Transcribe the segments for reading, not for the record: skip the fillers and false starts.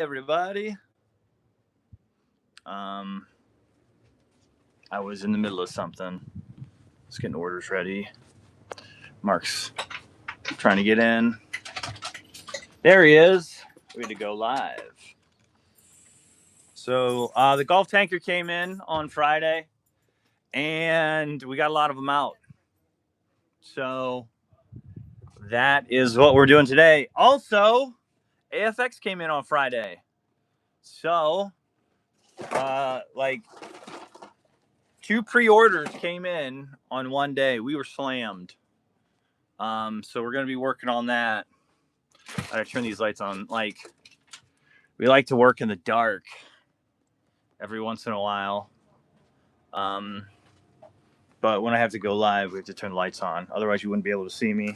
Everybody. I was in the middle of something. Just getting orders ready. Mark's trying to get in. There he is. Ready to go live. So the Gulf tanker came in on Friday, and we got a lot of them out. So that is what we're doing today. Also, AFX came in on Friday. So, like, 2 pre-orders came in on one day. We were slammed. So we're going to be working on that. I gotta turn these lights on. Like, we like to work in the dark every once in a while. But when I have to go live, we have to turn the lights on. Otherwise, you wouldn't be able to see me.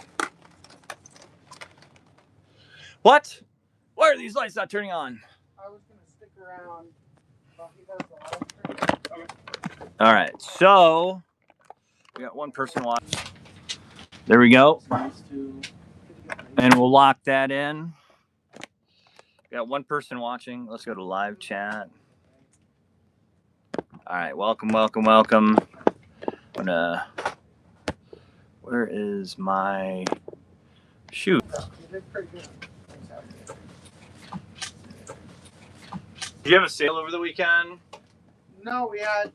What? Why are these lights not turning on? I was going to stick around while he does the live stream. All right, so we got one person watching. There we go. And we'll lock that in. We got one person watching. Let's go to live chat. All right, welcome. Where is my shoot? Did you have a sale over the weekend? No, we had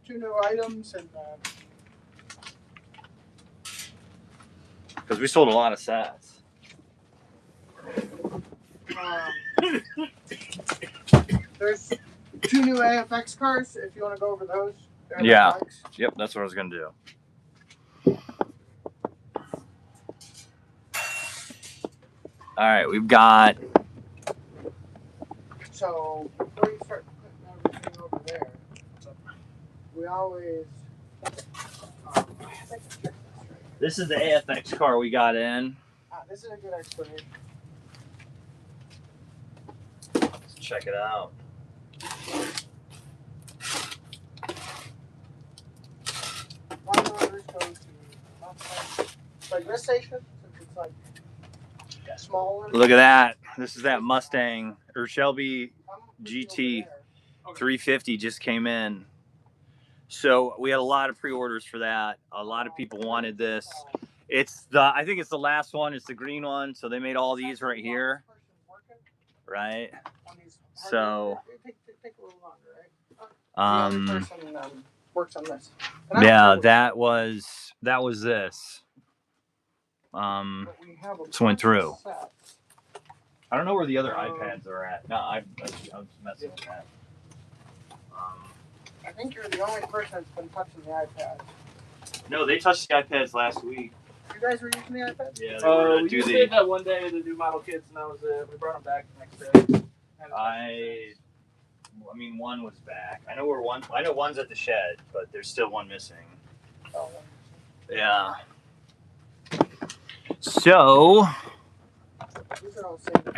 2 new items and. Because we sold a lot of sets. There's 2 new AFX cars. If you want to go over those. Yeah. Yep, that's what I was going to do. All right, we've got. So before you start putting everything over there, we always. This is the AFX car we got in. This is a good explanation. Let's check it out. One orders go to like this station, since it's like smaller. Look at that. This is that Mustang or Shelby GT 350 just came in. So we had a lot of pre-orders for that. A lot of people wanted this. I think it's the last one. It's the green one. So they made all these right here. Right. So works on this. Yeah, that was this. Just went through. I don't know where the other iPads are at. No, I was messing with that. I think you're the only person that's been touching the iPad. No, they touched the iPads last week. You guys were using the iPad? Yeah, we did that one day, the new model kits, and that was it. We brought them back the next day. I mean, one was back. I know one's at the shed, but there's still one missing. Oh. Yeah. So I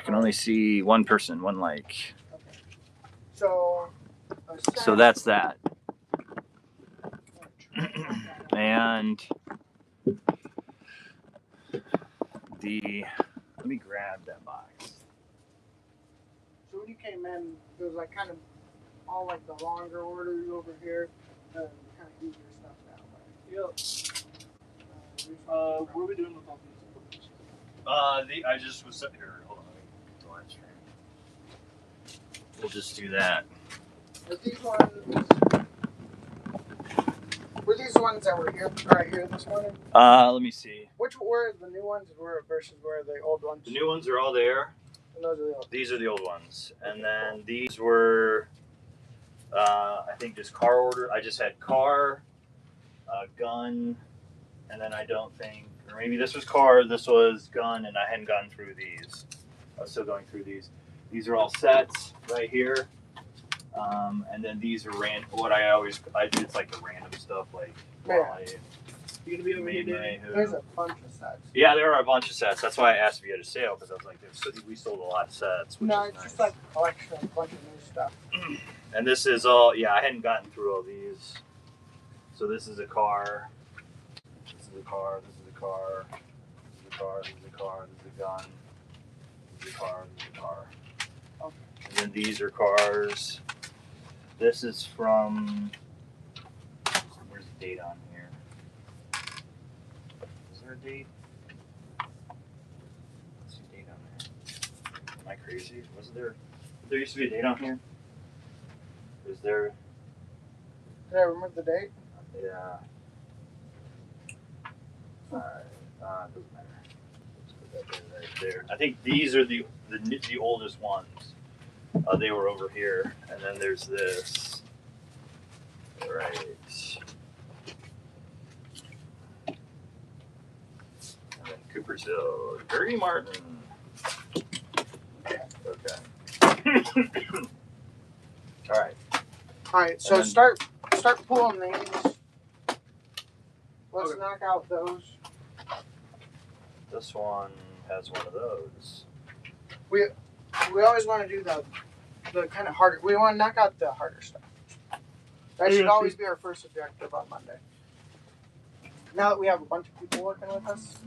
can only see one person, one like. Okay. So that's that. And let me grab that box. So when you came in, it was like kind of all like the longer orders over here, and kind of easier stuff that way. Yep. What are we doing with all these? I just was sitting here. Hold on, let me get the live stream. We'll just do that. Were these ones that were here right here this morning? Let me see. Which were the new ones versus where the old ones? The new ones are all there. And those are the old. These are the old ones, and then these were, I think, just car order. I just had car, gun, and then I don't think, or maybe this was car, this was gun, and I hadn't gotten through these. I was still going through these. These are all sets right here. And then these are it's like the random stuff, like You gonna be over here, Danny? There's a bunch of sets. Yeah, there are a bunch of sets. That's why I asked if you had a sale, because I was like, we sold a lot of sets. No, it's just like a collection of a bunch of new stuff. And this is all, I hadn't gotten through all these. So this is a car. This is a car. This is a car. This is a car. This is a car. This is a gun. This is a car. This is a car. Okay. And these are cars. This is from, where's the date on here? Is there a date? What's the date on there? Am I crazy? Wasn't there used to be a date on here? Was there? Did I remember the date? Yeah. Alright, doesn't matter. Let's put that right there. I think these are the oldest ones. They were over here, and then there's this. Right. And then Cooper's Hill. Dirty Martin. Okay. Alright. Alright, so then- start pulling these. Let's knock out those. This one has one of those. We always want to do the kind of harder. We want to knock out the harder stuff. That should always be our first objective on Monday. Now that we have a bunch of people working with us.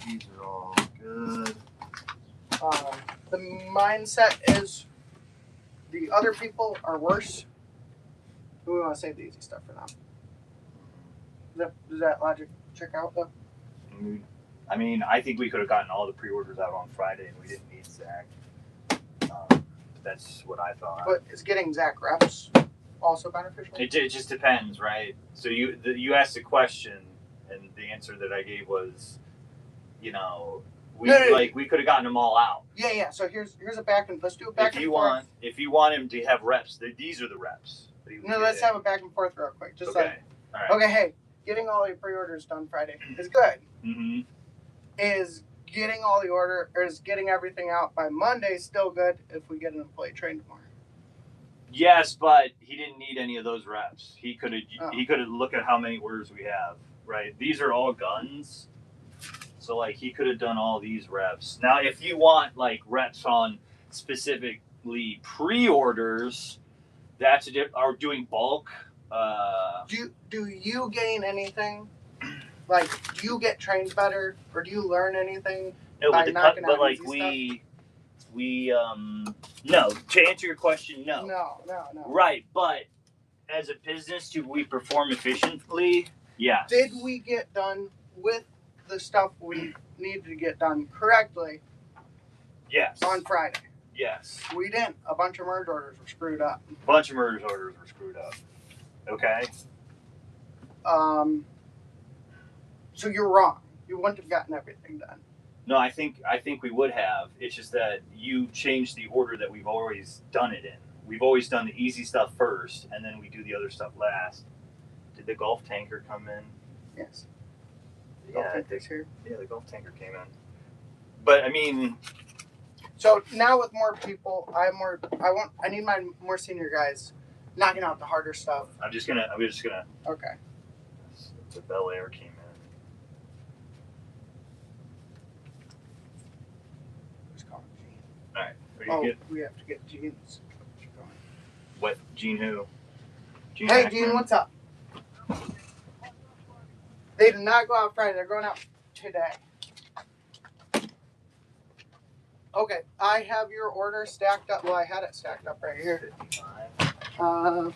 These are all good. The mindset is the other people are worse. We want to save the easy stuff for now. Does that logic check out though? I mean, I think we could have gotten all the pre-orders out on Friday, and we didn't need Zach. That's what I thought. But is getting Zach reps also beneficial? It just depends, right? So you asked a question, and the answer that I gave was, we could have gotten them all out. Yeah. So here's a back and let's do a back If and forth. If you want him to have reps, these are the reps. No, let's have a back and forth real quick. Just okay. All right. Okay, hey, getting all your pre-orders done Friday is good. Mm-hmm. Is getting everything out by Monday still good if we get an employee trained tomorrow? Yes, but he didn't need any of those reps. He could have looked at how many orders we have. Right, these are all guns, so he could have done all these reps. Now, if you want reps on specifically pre-orders, that's or doing bulk. Do you gain anything? Do you get trained better, or do you learn anything by knocking out easy stuff? No. To answer your question, no. No. Right, but as a business, do we perform efficiently? Yes. Did we get done with the stuff we needed to get done correctly? Yes. On Friday. Yes. We didn't. A bunch of merge orders were screwed up. Okay. So you're wrong. You wouldn't have gotten everything done. No, I think we would have. It's just that you changed the order that we've always done it in. We've always done the easy stuff first, and then we do the other stuff last. Did the Gulf tanker come in? Yes. Yeah, here. Yeah, the Gulf tanker came in. But I mean, so now with more people, I need my more senior guys knocking out the harder stuff. I'm just gonna. Okay. The Bel Air came in. Just call him Gene. All right. Are you good? We have to get Gene's. What? Gene who? Gene Hey, Hackman? Gene, what's up? They did not go out Friday. They're going out today. Okay, I have your order stacked up. Well, I had it stacked up right here. 55.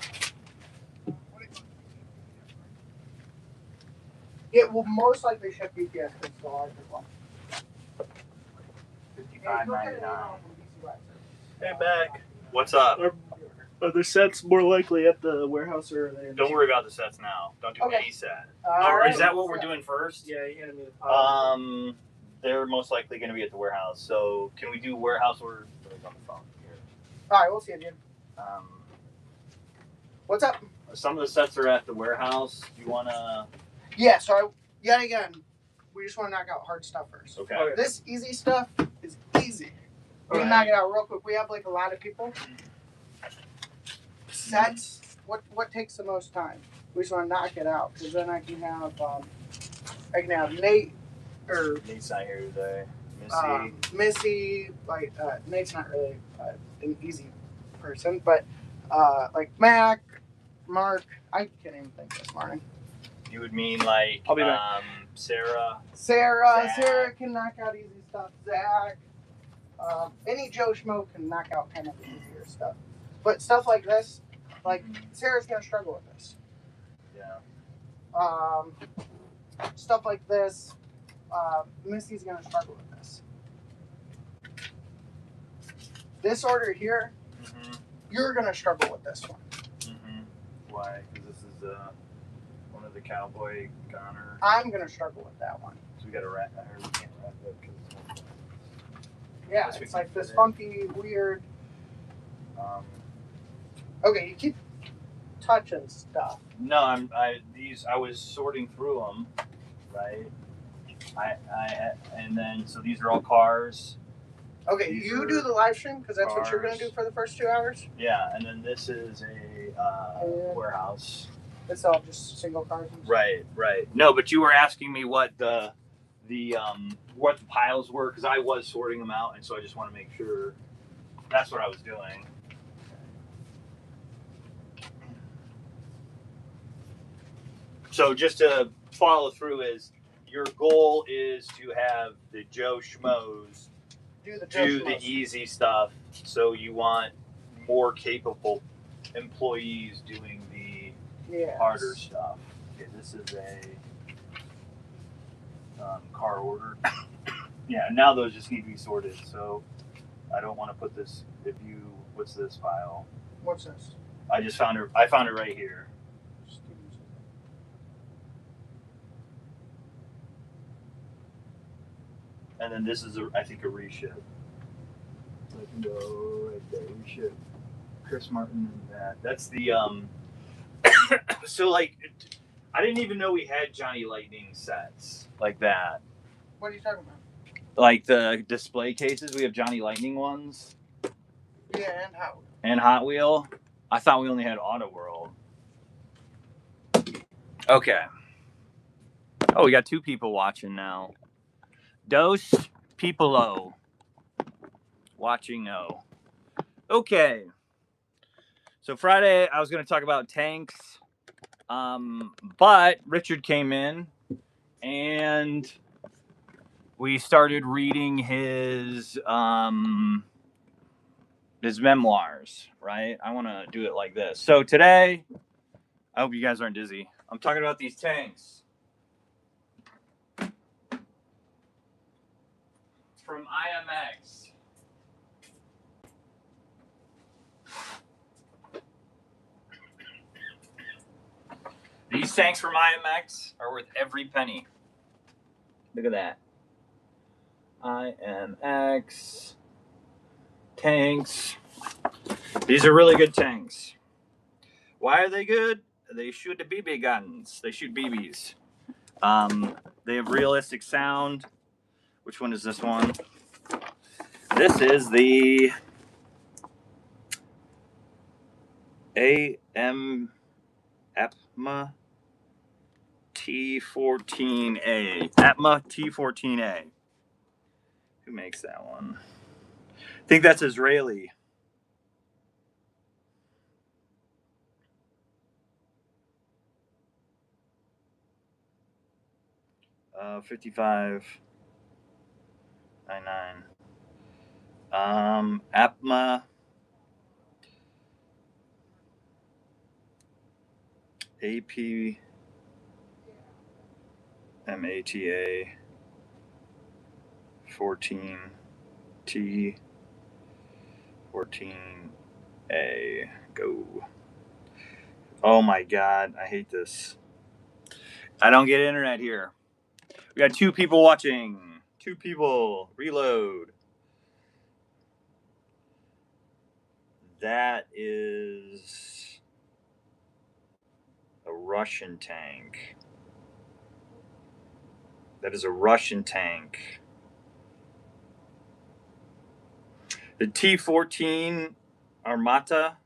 It will most likely ship UPS. It's the larger one. $55.99. Hey, back. What's up? Are the sets more likely at the warehouse or are they? Don't worry about the sets now. Don't do any set. Alright. Is that what we're doing first? Yeah, you handed me the pile. They're most likely going to be at the warehouse. So can we do warehouse orders? On the phone here. All right, we'll see you, Jim. What's up? Some of the sets are at the warehouse. You want to? Yeah, so yet again, we just want to knock out hard stuff first. Okay. This easy stuff is easy. We can Right. knock it out real quick. We have a lot of people. Sets, what takes the most time? We just want to knock it out because then I can have Nate or Nate's not here today. Missy. Nate's not really an easy person, but Mac, Mark. I can't even think this morning. You would mean I'll be back. Sarah. Sarah. Zach. Sarah can knock out easy stuff. Zach. Any Joe Schmo can knock out kind of the easier stuff. But stuff like this, like Sarah's gonna struggle with this. Yeah. Stuff like this, Missy's gonna struggle with this. This order here, you're gonna struggle with this one. Why? Because this is one of the cowboy gunner. I'm gonna struggle with that one. So we got to wrap that, or we can't wrap it because yeah, it's like this funky, weird. Okay, you keep touching stuff. No, I was sorting through them, right? And then so these are all cars. Okay, these you do the live stream because that's cars. What you're gonna do for the first 2 hours. Yeah, and then this is a warehouse. It's all just single cars. Right. No, but you were asking me what the piles were because I was sorting them out, and so I just want to make sure that's what I was doing. So just to follow through is your goal is to have the Joe Schmoes do the easy stuff. So you want more capable employees doing the harder stuff. Okay, this is a car order. Yeah, now those just need to be sorted. So I don't want to put this. What's this file? What's this? I just found it. I found it right here. And then this is, I think, a reship. So I can go right there. Reship. Chris Martin and that. That's the, so like, I didn't even know we had Johnny Lightning sets like that. What are you talking about? Like the display cases, we have Johnny Lightning ones. Yeah, and Hot Wheel. And Hot Wheel. I thought we only had Auto World. Okay. Oh, we got 2 people watching now. Dos people watching O. Okay. So Friday I was going to talk about tanks, but Richard came in and we started reading his memoirs. Right? I want to do it like this. So today, I hope you guys aren't dizzy. I'm talking about these tanks. From IMX. These tanks from IMX are worth every penny. Look at that. IMX tanks. These are really good tanks. Why are they good? They shoot the BB guns. They shoot BBs. They have realistic sound. Which one is this one? This is the APMA T14A. APMA T14A. Who makes that one? I think that's Israeli. $55.99. APMA APMATA 14T 14A. Go. Oh my God, I hate this. I don't get internet here. We got 2 people watching. 2 people. Reload. That is a Russian tank. That is a Russian tank. The T-14 Armata.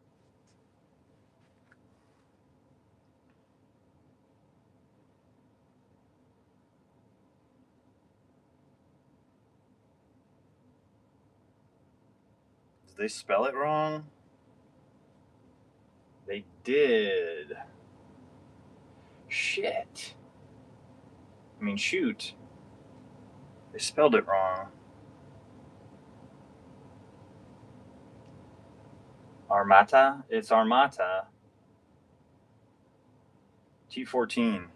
Did they spell it wrong? They did. Shit. I mean, shoot. They spelled it wrong. Armata? It's Armata. T14.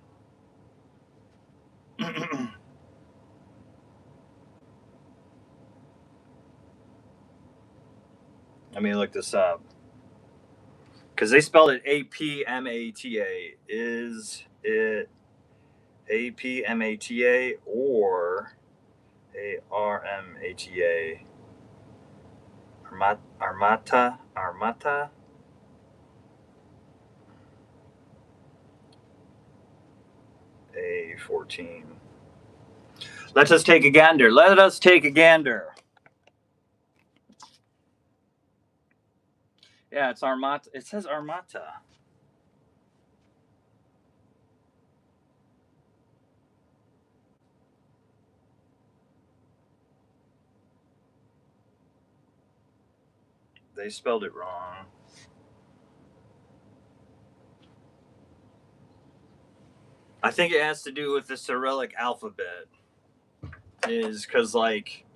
Let me look this up. Because they spelled it APMATA. Is it APMATA or ARMATA? Armata? Armata? A14. Let us take a gander. Let us take a gander. Yeah, it's Armata. It says Armata. They spelled it wrong. I think it has to do with the Cyrillic alphabet. Is because, like,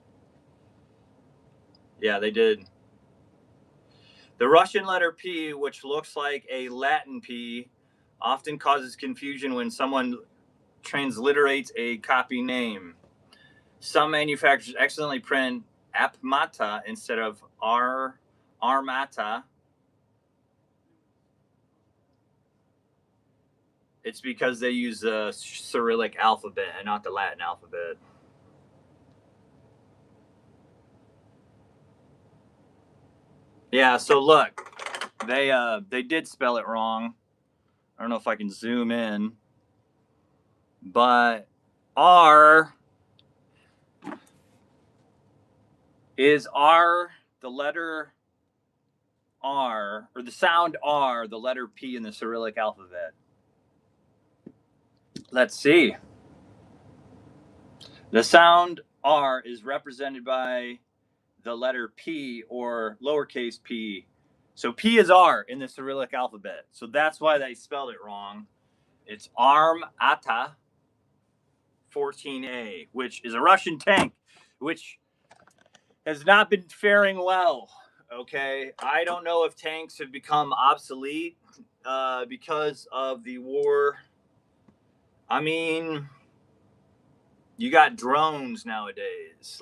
yeah, they did. The Russian letter P, which looks like a Latin P, often causes confusion when someone transliterates a copy name. Some manufacturers accidentally print Apmata instead of Armata. It's because they use the Cyrillic alphabet and not the Latin alphabet. Yeah, so look, they did spell it wrong. I don't know if I can zoom in, but R is R the letter R, or the sound R, the letter P in the Cyrillic alphabet? Let's see. The sound R is represented by the letter P or lowercase p. So P is R in the Cyrillic alphabet. So that's why they spelled it wrong. It's Armata 14A, which is a Russian tank, which has not been faring well. Okay, I don't know if tanks have become obsolete because of the war. I mean, you got drones nowadays.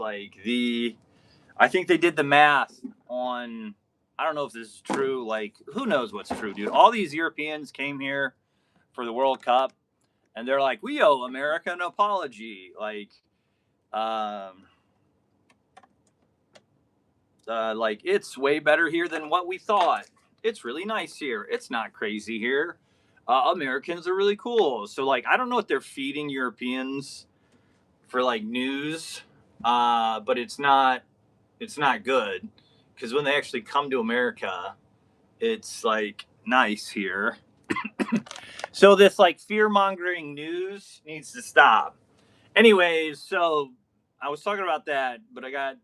I think they did the math on. I don't know if this is true. Like, who knows what's true, dude? All these Europeans came here for the World Cup, and they're like, we owe America an apology. Like it's way better here than what we thought. It's really nice here. It's not crazy here. Americans are really cool. So like, I don't know what they're feeding Europeans for like news, but it's not good because when they actually come to America, it's like nice here. So this like fear mongering news needs to stop. Anyways, so I was talking about that, but I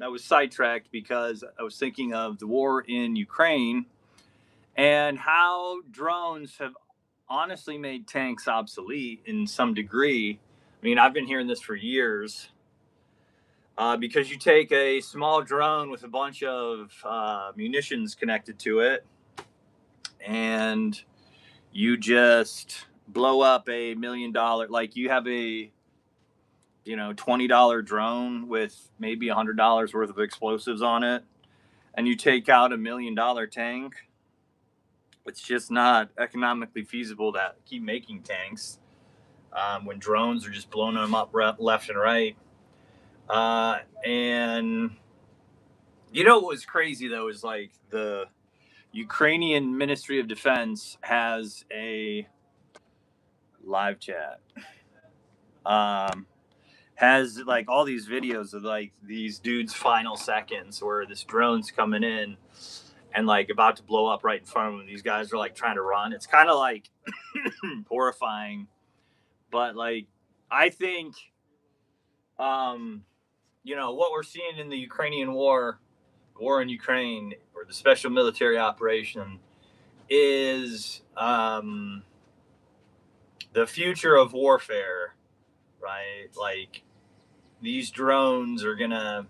was sidetracked because I was thinking of the war in Ukraine and how drones have honestly made tanks obsolete in some degree. I mean, I've been hearing this for years. Because you take a small drone with a bunch of munitions connected to it, and you just blow up $1 million. Like you have a $20 drone with maybe $100 worth of explosives on it, and you take out $1 million tank. It's just not economically feasible to keep making tanks when drones are just blowing them up left and right. And you know what was crazy though is like the Ukrainian Ministry of Defense has a live chat. Has like all these videos of like these dudes' final seconds where this drone's coming in and like about to blow up right in front of them. These guys are like trying to run. It's kind of like horrifying, but like I think, what we're seeing in the Ukrainian war in Ukraine, or the special military operation, is the future of warfare, right? Like these drones are gonna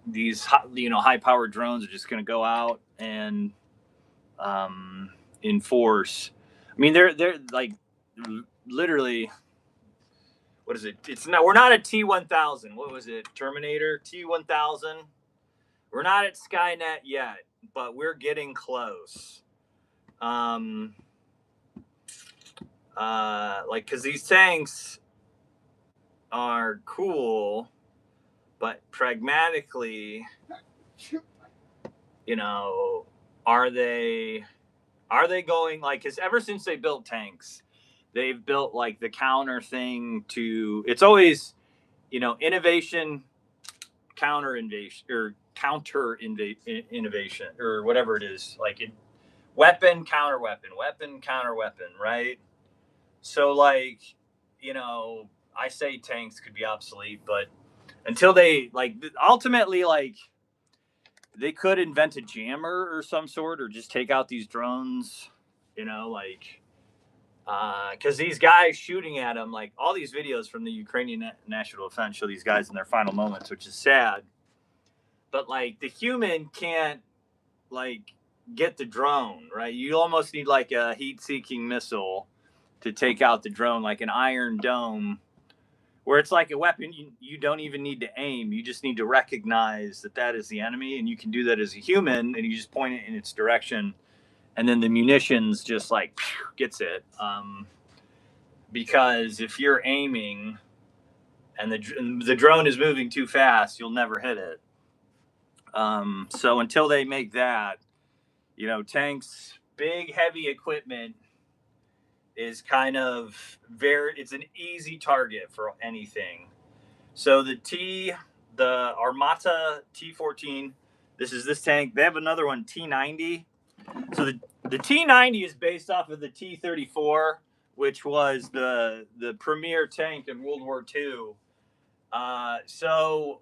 these high-powered drones are just going to go out and enforce. I mean, they're like literally. What is it? It's not. We're not at T-1000. What was it? Terminator T-1000. We're not at Skynet yet, but we're getting close. Like, because these tanks are cool, but pragmatically, are they going, like, because ever since they built tanks, they've built like the counter thing to, it's always, innovation, counter innovation, or innovation, or whatever it is, like weapon, counter weapon, right? So, like, I say tanks could be obsolete, but until they, like, ultimately, like, they could invent a jammer or some sort, or just take out these drones, like, because these guys shooting at them, like, all these videos from the Ukrainian National Defense show these guys in their final moments, which is sad. But, like, the human can't, like, get the drone, right? You almost need, like, a heat-seeking missile to take out the drone, like an Iron Dome, where it's like a weapon. You don't even need to aim. You just need to recognize that is the enemy, and you can do that as a human, and you just point it in its direction, and then the munitions just, like, gets it. Because if you're aiming and the drone is moving too fast, you'll never hit it. So until they make that, tanks, big, heavy equipment is kind of it's an easy target for anything. So the Armata T14, this tank. They have another one, T90. So the T90 is based off of the T34, which was the premier tank in World War II. So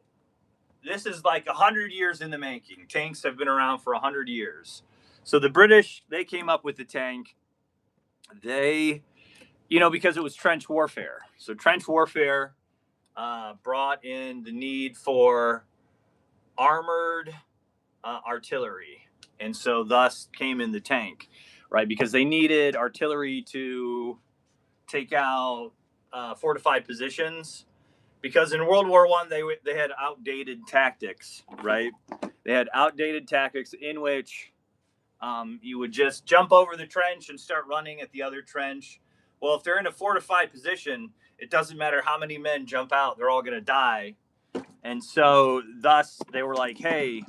this is like 100 years in the making. Tanks have been around for 100 years. So the British, they came up with the tank. They, because it was trench warfare. So trench warfare brought in the need for armored artillery. And so thus came in the tank, right? Because they needed artillery to take out fortified positions. Because in World War I, they had outdated tactics, right? They had outdated tactics in which you would just jump over the trench and start running at the other trench. Well, if they're in a fortified position, it doesn't matter how many men jump out, they're all going to die. And so thus they were like, hey,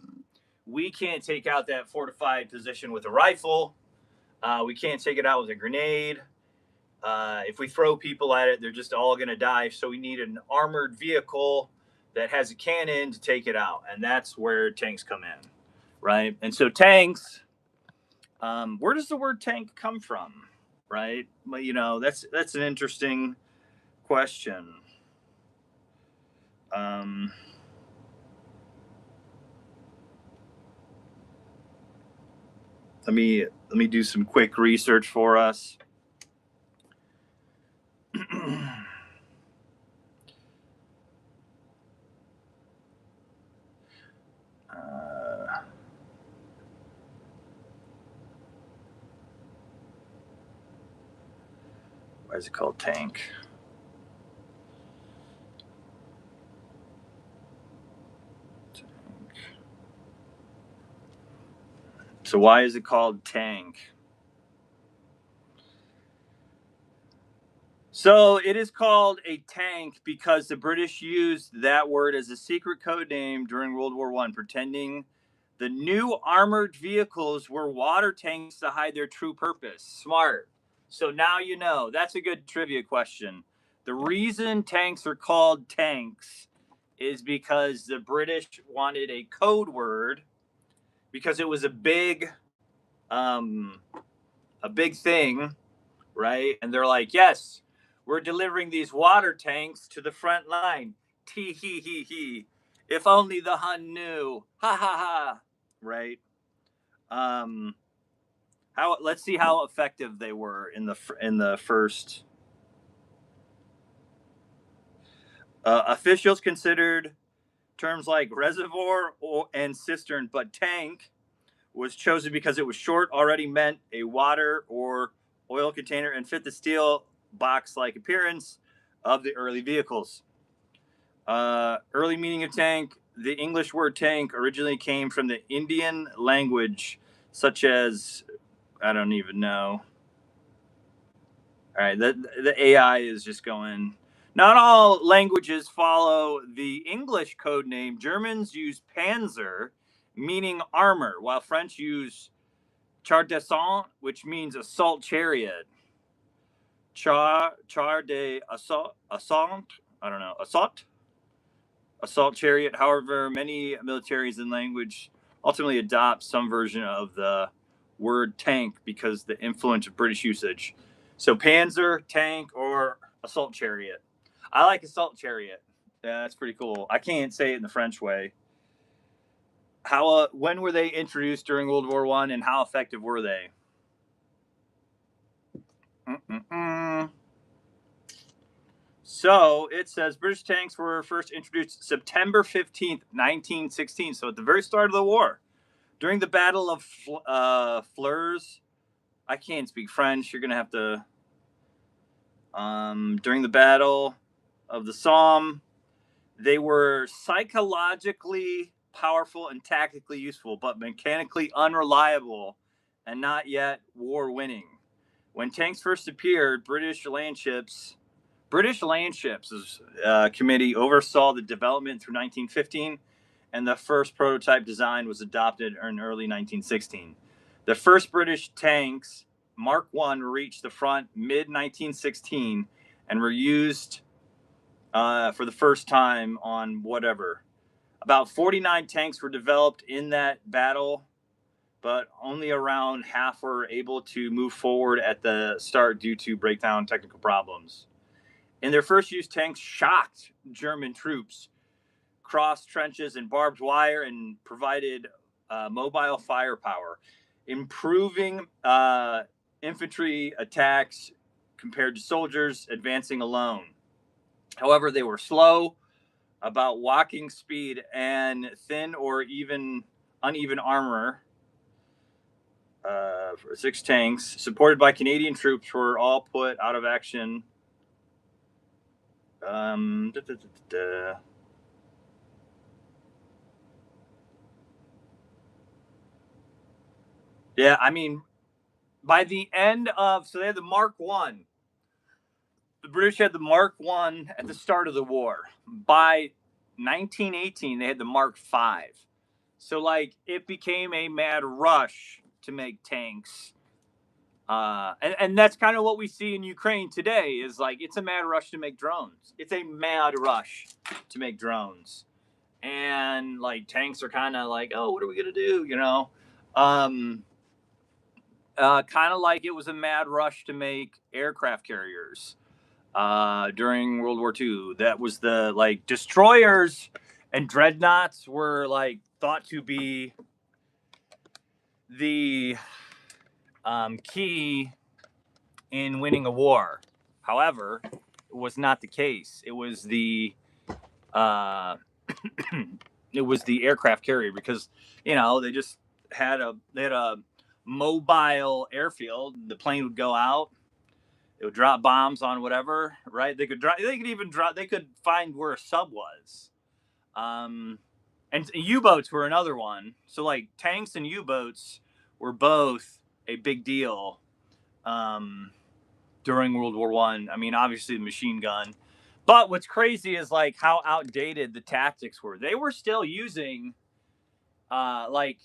we can't take out that fortified position with a rifle. We can't take it out with a grenade. If we throw people at it, they're just all going to die. So we need an armored vehicle that has a cannon to take it out. And that's where tanks come in, right? And so tanks, where does the word tank come from, right? Well, that's an interesting question. Let me do some quick research for us. Why is it called tank? So why is it called tank? So it is called a tank because the British used that word as a secret code name during World War I, pretending the new armored vehicles were water tanks to hide their true purpose. Smart. So now you know. That's a good trivia question. The reason tanks are called tanks is because the British wanted a code word because it was a big thing, right? And they're like, yes, we're delivering these water tanks to the front line. Tee hee hee hee. If only the Hun knew. Ha ha ha. Right. Let's see how effective they were in the first. Officials considered terms like reservoir and cistern, but tank was chosen because it was short, already meant a water or oil container, and fit the steel box-like appearance of the early vehicles. Early meaning of tank. The English word tank originally came from the Indian language, such as, I don't even know. All right, the AI is just going. Not all languages follow the English code name. Germans use Panzer, meaning armor, while French use char d'assaut, which means assault chariot. Char de assaut, I don't know, assault chariot. However, many militaries and language ultimately adopt some version of the word tank because the influence of British usage. So Panzer, tank, or assault chariot. I like assault chariot. Yeah, that's pretty cool. I can't say it in the French way. How? When were they introduced during World War I, and how effective were they? So it says British tanks were first introduced September 15th, 1916. So at the very start of the war. During the Battle of Flers, I can't speak French. You're going to have to. During the Battle of the Somme, they were psychologically powerful and tactically useful, but mechanically unreliable and not yet war-winning. When tanks first appeared, British Landships' committee oversaw the development through 1915, and the first prototype design was adopted in early 1916. The first British tanks, Mark I, reached the front mid-1916 and were used for the first time on whatever. About 49 tanks were developed in that battle, but only around half were able to move forward at the start due to breakdown technical problems. In their first use, tanks shocked German troops, crossed trenches and barbed wire, and provided mobile firepower, improving infantry attacks compared to soldiers advancing alone. However, they were slow, about walking speed, and thin or even uneven armor. For 6 tanks, supported by Canadian troops, were all put out of action. Yeah, I mean, by the end of, so they had the Mark I. The British had the Mark I at the start of the war. By 1918, they had the Mark V. So, like, it became a mad rush to make tanks. And that's kind of what we see in Ukraine today is, like, it's a mad rush to make drones. It's a mad rush to make drones. And, like, tanks are kind of like, oh, what are we going to do, you know? Kind of like it was a mad rush to make aircraft carriers during World War II. That was the, like, destroyers and dreadnoughts were, like, thought to be the key in winning a war. However, it was not the case. It was the it was the aircraft carrier because, you know, they just had a mobile airfield. The plane would go out, it would drop bombs on whatever, right? They could find where a sub was. And U-boats were another one. So, like, tanks and U-boats were both a big deal during World War I. I mean, obviously the machine gun. But what's crazy is, like, how outdated the tactics were. They were still using, like,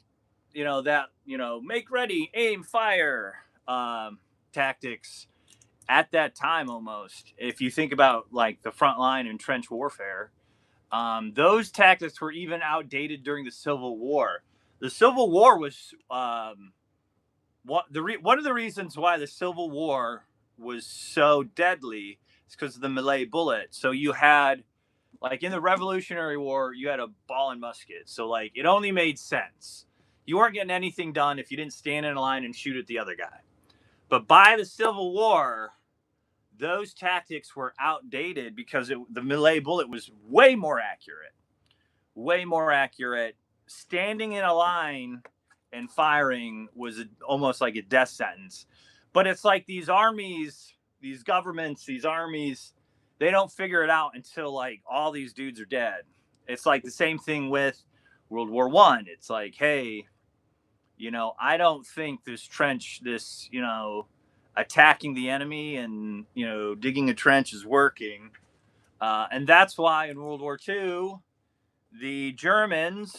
you know, that, you know, make ready, aim, fire tactics at that time almost. If you think about, like, the front line and trench warfare, those tactics were even outdated during the Civil War. The Civil War was one of the reasons why the Civil War was so deadly is because of the Malay bullet. So you had, like, in the Revolutionary War, you had a ball and musket. So, like, it only made sense. You weren't getting anything done if you didn't stand in a line and shoot at the other guy. But by the Civil War, those tactics were outdated because the Malay bullet was way more accurate. way more accurate. Standing in a line and firing was almost like a death sentence. But it's like these armies, these governments, these armies, they don't figure it out until like all these dudes are dead. It's like the same thing with World War One. It's like, hey, I don't think this trench, this, attacking the enemy and, digging a trench is working. And that's why in World War II, the Germans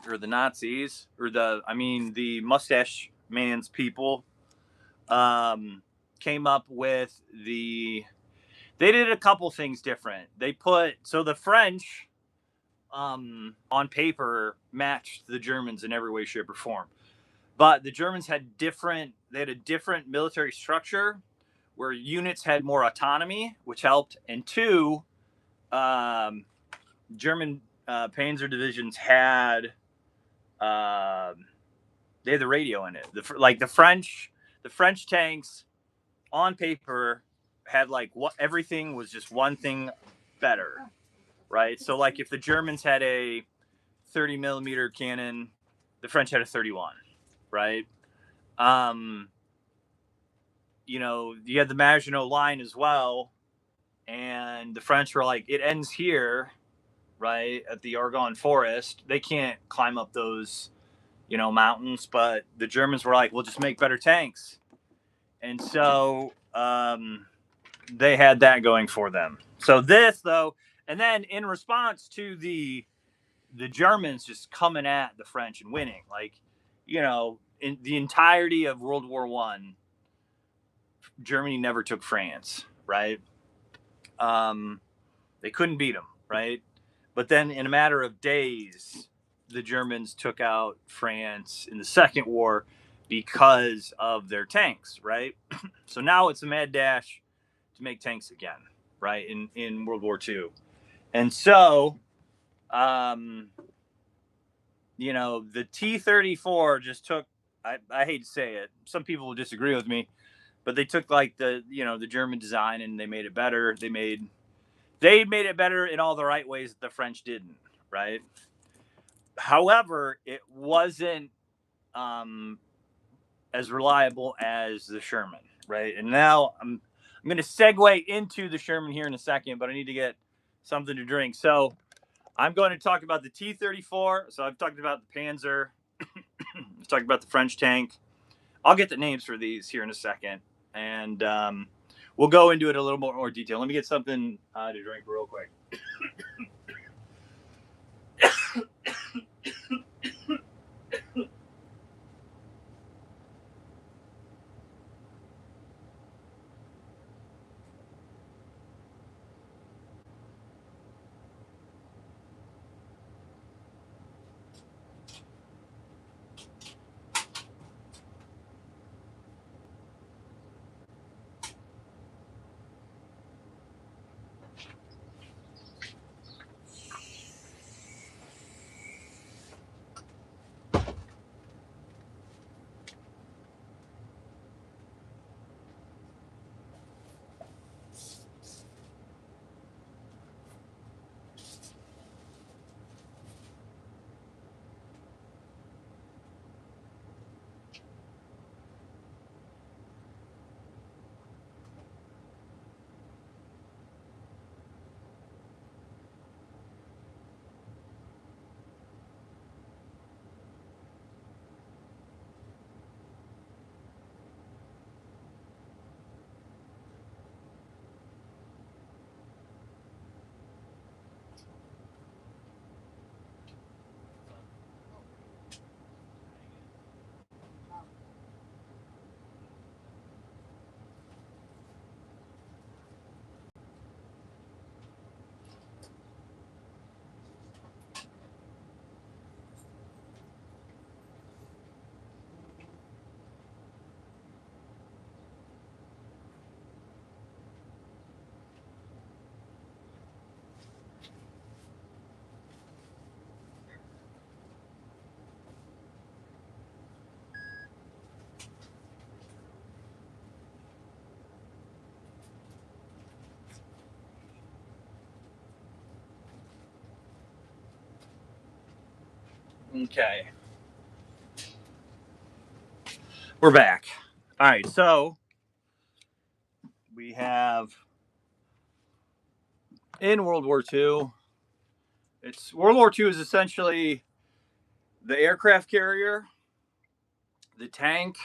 or the Nazis or the mustache man's people came up with they did a couple things different. So the French on paper matched the Germans in every way, shape, or form. But the Germans had a different military structure where units had more autonomy, which helped. And two, German Panzer divisions had they had the radio in it. The French tanks on paper had everything was just one thing better, right? So like if the Germans had a 30 millimeter cannon, the French had a 31, right? You had the Maginot Line as well, and the French were like, it ends here, right, at the Argonne Forest. They can't climb up those, mountains, but the Germans were like, we'll just make better tanks. And so they had that going for them. So this, though, and then in response to the Germans just coming at the French and winning, in the entirety of World War One, Germany never took France, right? They couldn't beat them, right? But then in a matter of days, the Germans took out France in the Second War because of their tanks, right? So now it's a mad dash to make tanks again, right? In World War II. And so, the T-34 just took, I hate to say it, some people will disagree with me, but they took the German design and they made it better. They made it better in all the right ways that the French didn't, right? However, it wasn't as reliable as the Sherman, right? And now I'm going to segue into the Sherman here in a second, but I need to get something to drink. So I'm going to talk about the T-34. So I've talked about the Panzer. I've talked about the French tank. I'll get the names for these here in a second. And we'll go into it a little more detail. Let me get something to drink real quick. Okay. We're back. All right, so we have in World War II, World War II is essentially the aircraft carrier, the tank,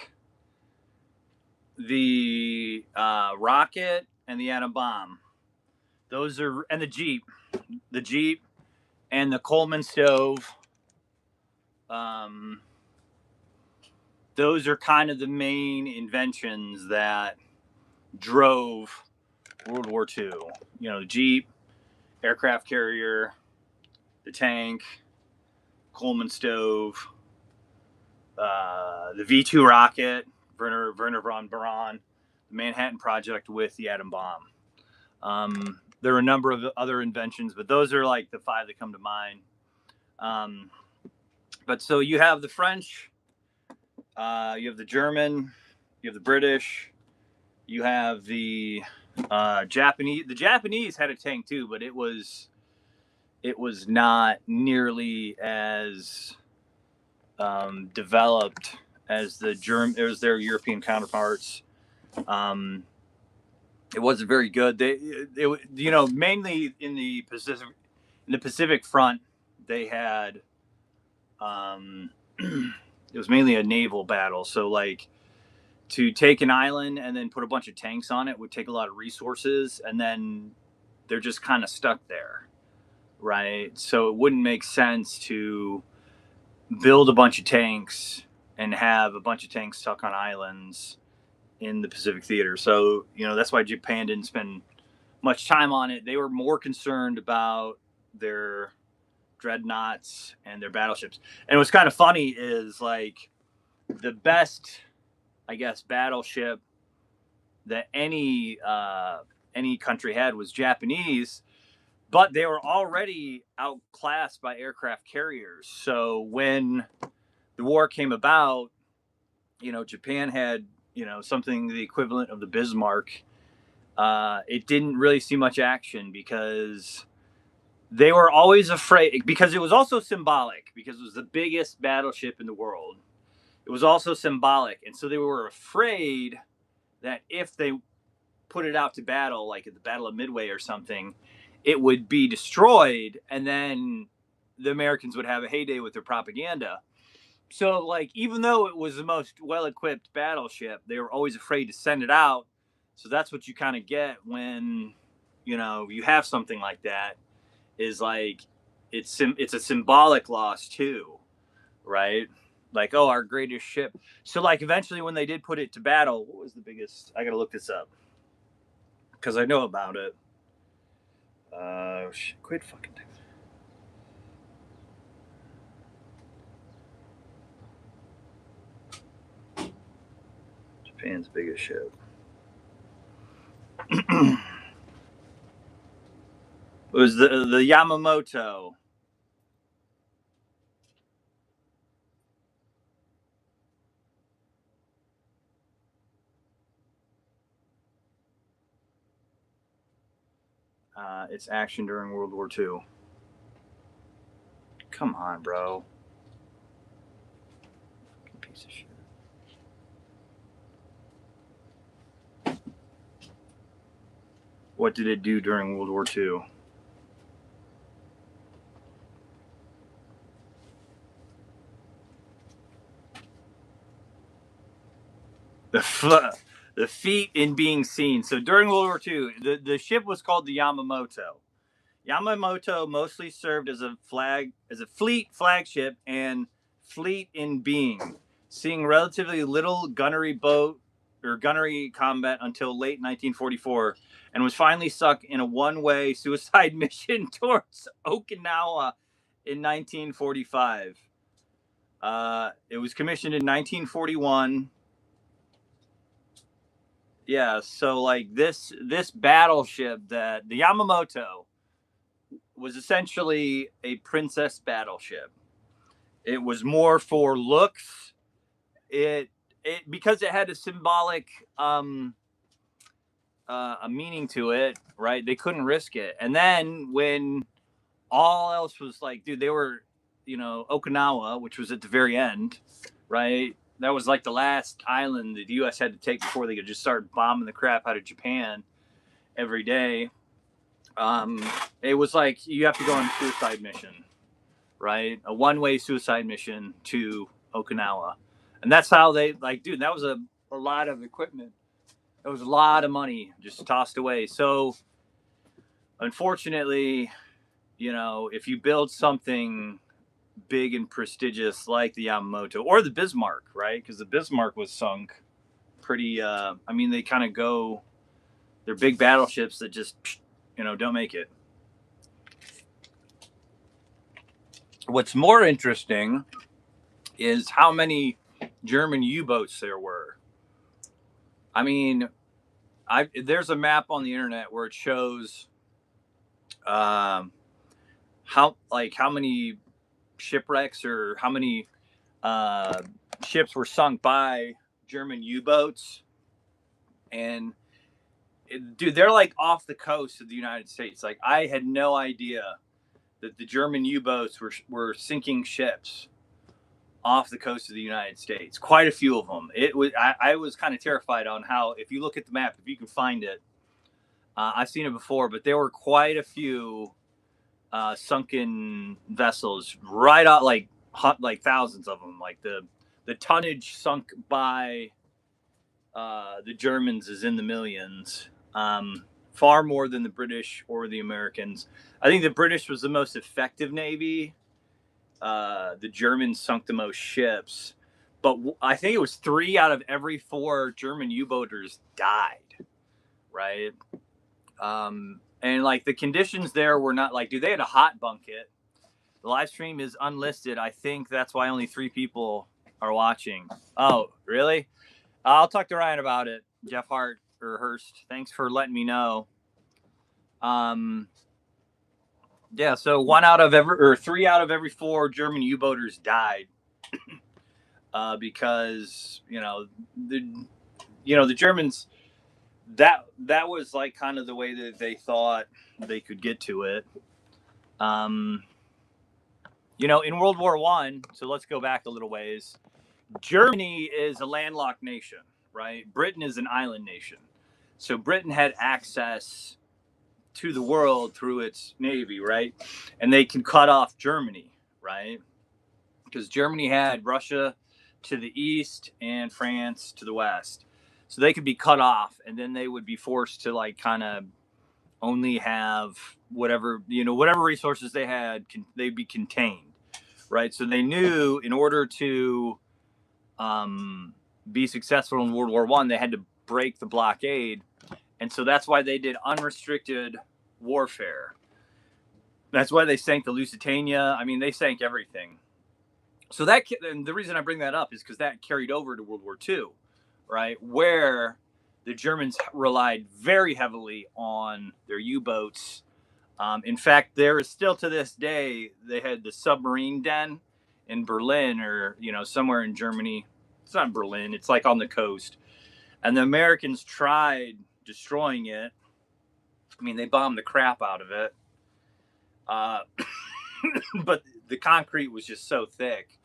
the rocket, and the atom bomb. Those are, and the Jeep, and the Coleman stove. Um, those are kind of the main inventions that drove World War II. You know, the Jeep, aircraft carrier, the tank, Coleman stove, the V 2 rocket, Werner von Braun, the Manhattan Project with the atom bomb. There are a number of other inventions, but those are like the five that come to mind. But so you have the French, you have the German, you have the British, you have the Japanese. The Japanese had a tank too, but it was not nearly as developed as as their European counterparts. It wasn't very good. Mainly in the Pacific front, they had it was mainly a naval battle. So like to take an island and then put a bunch of tanks on it would take a lot of resources, and then they're just kind of stuck there, right? So it wouldn't make sense to build a bunch of tanks and have a bunch of tanks stuck on islands in the Pacific theater. So, that's why Japan didn't spend much time on it. They were more concerned about their dreadnoughts and their battleships. And what's kind of funny is like the best, I guess, battleship that any country had was Japanese, but they were already outclassed by aircraft carriers. So when the war came about, Japan had, something the equivalent of the Bismarck. It didn't really see much action because they were always afraid, because it was also symbolic, because it was the biggest battleship in the world. It was also symbolic. And so they were afraid that if they put it out to battle, like at the Battle of Midway or something, it would be destroyed. And then the Americans would have a heyday with their propaganda. So, like, even though it was the most well-equipped battleship, they were always afraid to send it out. So that's what you kind of get when, you have something like that. Is like, it's a symbolic loss too, right? Like, oh, our greatest ship. So, like, eventually when they did put it to battle, what was the biggest? I gotta look this up because I know about it. Quit fucking things. Japan's biggest ship. It was the Yamamoto. Its action during World War II. Come on, bro. Piece of shit. What did it do during World War II? The feat in being seen. So during World War II, the ship was called the Yamamoto. Yamamoto mostly served as a fleet flagship and fleet in being, seeing relatively little gunnery combat until late 1944, and was finally sunk in a one-way suicide mission towards Okinawa in 1945. It was commissioned in 1941. Yeah, so like this battleship, that the Yamamoto, was essentially a princess battleship. It was more for looks. It because it had a symbolic a meaning to it, right? They couldn't risk it. And then when all else was like, dude, Okinawa, which was at the very end, right? That was like the last island the U.S. had to take before they could just start bombing the crap out of Japan every day. It was like you have to go on a suicide mission, right? A one-way suicide mission to Okinawa. And that's how they, like, dude, that was a lot of equipment. It was a lot of money just tossed away. So, unfortunately, if you build something big and prestigious like the Yamamoto or the Bismarck, right? Because the Bismarck was sunk pretty, they kind of go, they're big battleships that just, don't make it. What's more interesting is how many German U-boats there were. I mean, there's a map on the internet where it shows how many shipwrecks or how many ships were sunk by German U-boats, and dude, they're like off the coast of the United States. Like, I had no idea that the German U-boats were sinking ships off the coast of the United States. Quite a few of them. I was kind of terrified on how, if you look at the map, if you can find it, I've seen it before, but there were quite a few sunken vessels right out, like thousands of them. Like the tonnage sunk by the Germans is in the millions, far more than the British or the Americans. I think the British was the most effective navy. The Germans sunk the most ships, but I think it was 3 out of every 4 German U-boaters died, right? And like the conditions there were not like, dude, they had a hot bucket. The live stream is unlisted. I think that's why only 3 people are watching. Oh, really? I'll talk to Ryan about it. Jeff Hart or Hurst. Thanks for letting me know. Yeah, so 3 out of every 4 German U-boaters died because the Germans, that was like kind of the way that they thought they could get to it. In World War I, so let's go back a little ways. Germany is a landlocked nation, right? Britain is an island nation. So Britain had access to the world through its navy, right? And they can cut off Germany, right? Because Germany had Russia to the east and France to the west. So they could be cut off, and then they would be forced to like kind of only have whatever resources they had, they'd be contained, right? So they knew in order to be successful in World War I, they had to break the blockade. And so that's why they did unrestricted warfare. That's why they sank the Lusitania. I mean, they sank everything. So and the reason I bring that up is because that carried over to World War II, right? Where the Germans relied very heavily on their U-boats. In fact, there is still to this day, they had the submarine den in Berlin or, somewhere in Germany. It's not Berlin. It's like on the coast. And the Americans tried destroying it. I mean, they bombed the crap out of it. But the concrete was just so thick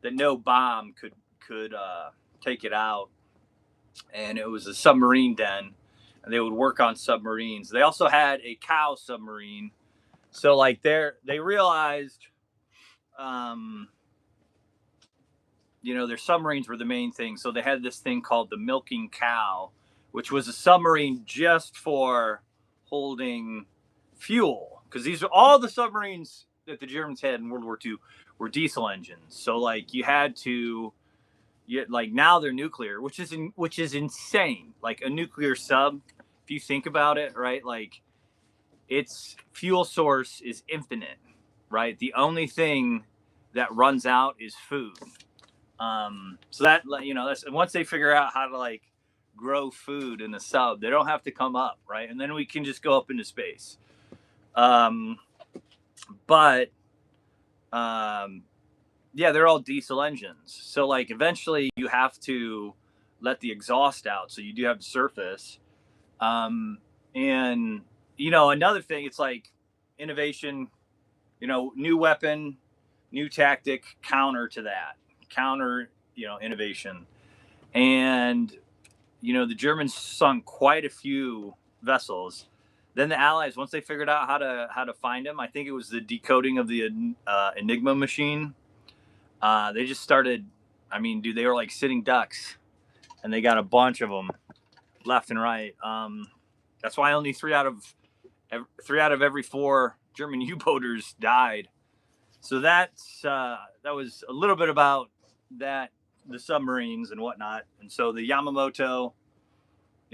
that no bomb could take it out. And it was a submarine den. And they would work on submarines. They also had a cow submarine. So like they realized, their submarines were the main thing. So they had this thing called the milking cow, which was a submarine just for holding fuel. Because these are all the submarines that the Germans had in World War II were diesel engines. So like you had to, now they're nuclear, which is insane. Like a nuclear sub, if you think about it, right? Like its fuel source is infinite, right? The only thing that runs out is food. So that, that's, once they figure out how to like grow food in the sub, they don't have to come up, right? And then we can just go up into space. Yeah, they're all diesel engines. So like eventually you have to let the exhaust out. So you do have to surface. And another thing, it's like innovation, new weapon, new tactic counter to that, innovation. And, the Germans sunk quite a few vessels. Then the Allies, once they figured out how to find them, I think it was the decoding of the Enigma machine. They just started. I mean, dude, they were like sitting ducks, and they got a bunch of them left and right. That's why only three out of every four German U-boaters died. So that was a little bit about that, the submarines and whatnot. And so the Yamamoto,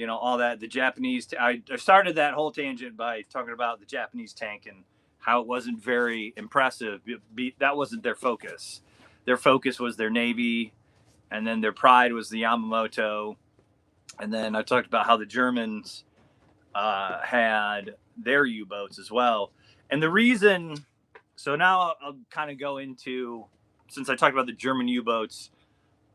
all that, the Japanese. I started that whole tangent by talking about the Japanese tank and how it wasn't very impressive. That wasn't their focus. Their focus was their Navy, and then their pride was the Yamamoto. And then I talked about how the Germans had their U-boats as well. And the reason, so now I'll kind of go into, since I talked about the German U-boats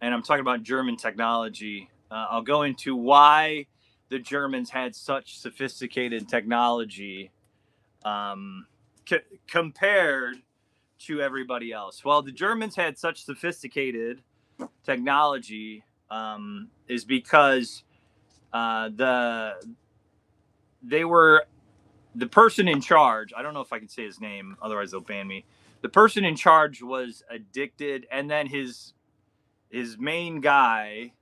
and I'm talking about German technology, I'll go into why the Germans had such sophisticated technology compared to everybody else. Well, the Germans had such sophisticated technology is because they were the person in charge. I don't know if I can say his name, otherwise they'll ban me. The person in charge was addicted, and then his main guy,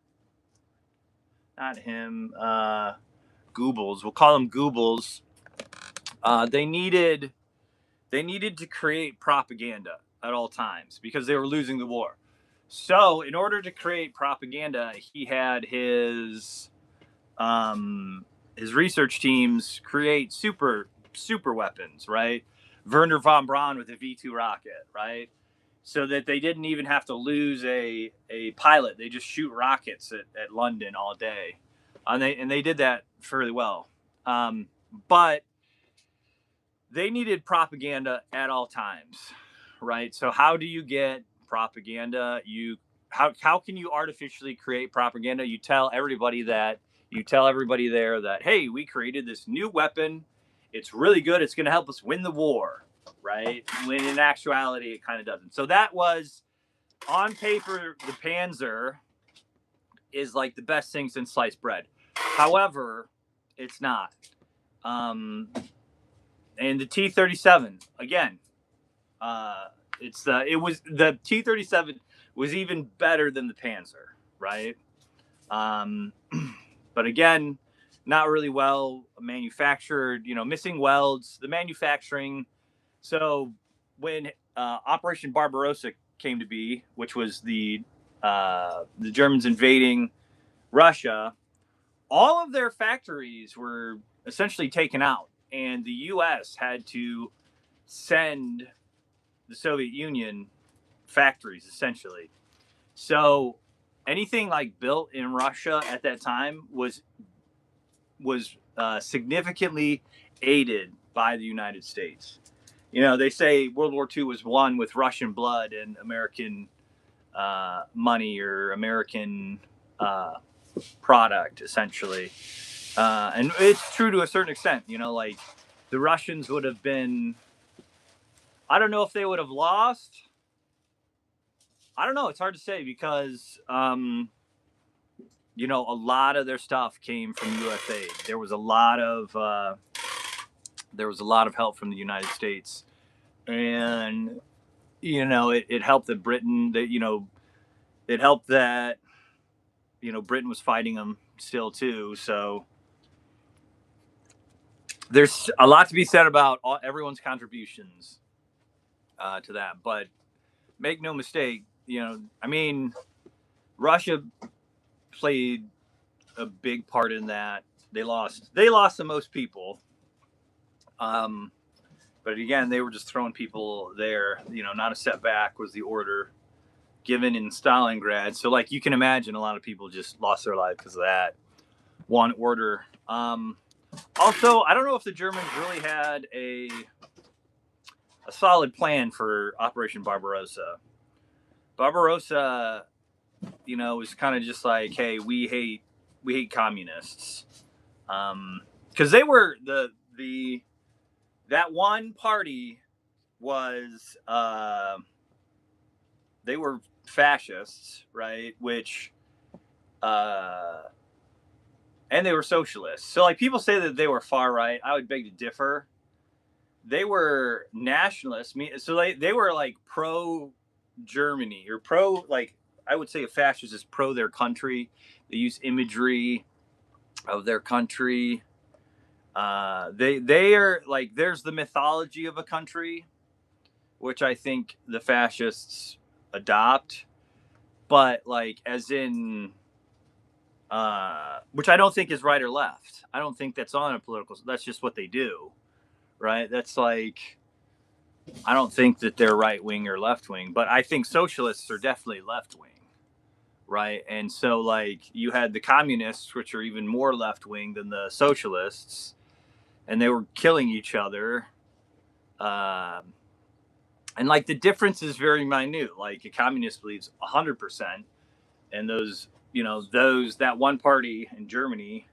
not him, Goebbels. We'll call him Goebbels. They needed to create propaganda at all times because they were losing the war. So, in order to create propaganda, he had his research teams create super weapons, right? Werner von Braun with a V2 rocket, right? So that they didn't even have to lose a pilot. They just shoot rockets at London all day. And they did that fairly well. But they needed propaganda at all times, right? So how do you get propaganda? How can you artificially create propaganda? You tell everybody there that, hey, we created this new weapon. It's really good. It's going to help us win the war, right? When in actuality, it kind of doesn't. So that was, on paper, the Panzer is like the best thing since sliced bread. However, it's not. And the T-37, again, the T-37 was even better than the Panzer, right? But again, not really well manufactured, missing welds, the manufacturing. So when Operation Barbarossa came to be, which was the Germans invading Russia, all of their factories were essentially taken out, and the U.S. had to send the Soviet Union factories, essentially. So anything like built in Russia at that time was significantly aided by the United States. They say World War II was won with Russian blood and American money or American product, essentially. And it's true to a certain extent. Like the Russians would have been, I don't know if they would have lost. I don't know. It's hard to say because, a lot of their stuff came from U.S. aid. There was a lot of help from the United States, and it helped that Britain. It helped that Britain was fighting them still too. So there's a lot to be said about everyone's contributions to that. But make no mistake, Russia played a big part in that. They lost the most people. But again, they were just throwing people there. Not a setback was the order given in Stalingrad. So, like, you can imagine a lot of people just lost their life because of that one order. Also, I don't know if the Germans really had a solid plan for Operation Barbarossa. Barbarossa, was kind of just like, hey, we hate communists. Because they were that one party was fascists, right? Which, and they were socialists. So like people say that they were far right. I would beg to differ. They were nationalists. So they were like pro Germany or pro, like, I would say a fascist is pro their country. They use imagery of their country. They are like, there's the mythology of a country, which I think the fascists adopt, but like as in, which I don't think is right or left. I don't think that's on a political. That's just what they do, right? That's like, I don't think that they're right wing or left wing, but I think socialists are definitely left wing, right? And so like you had the communists, which are even more left wing than the socialists, and they were killing each other. And like the difference is very minute. Like a communist believes 100%, and that one party in Germany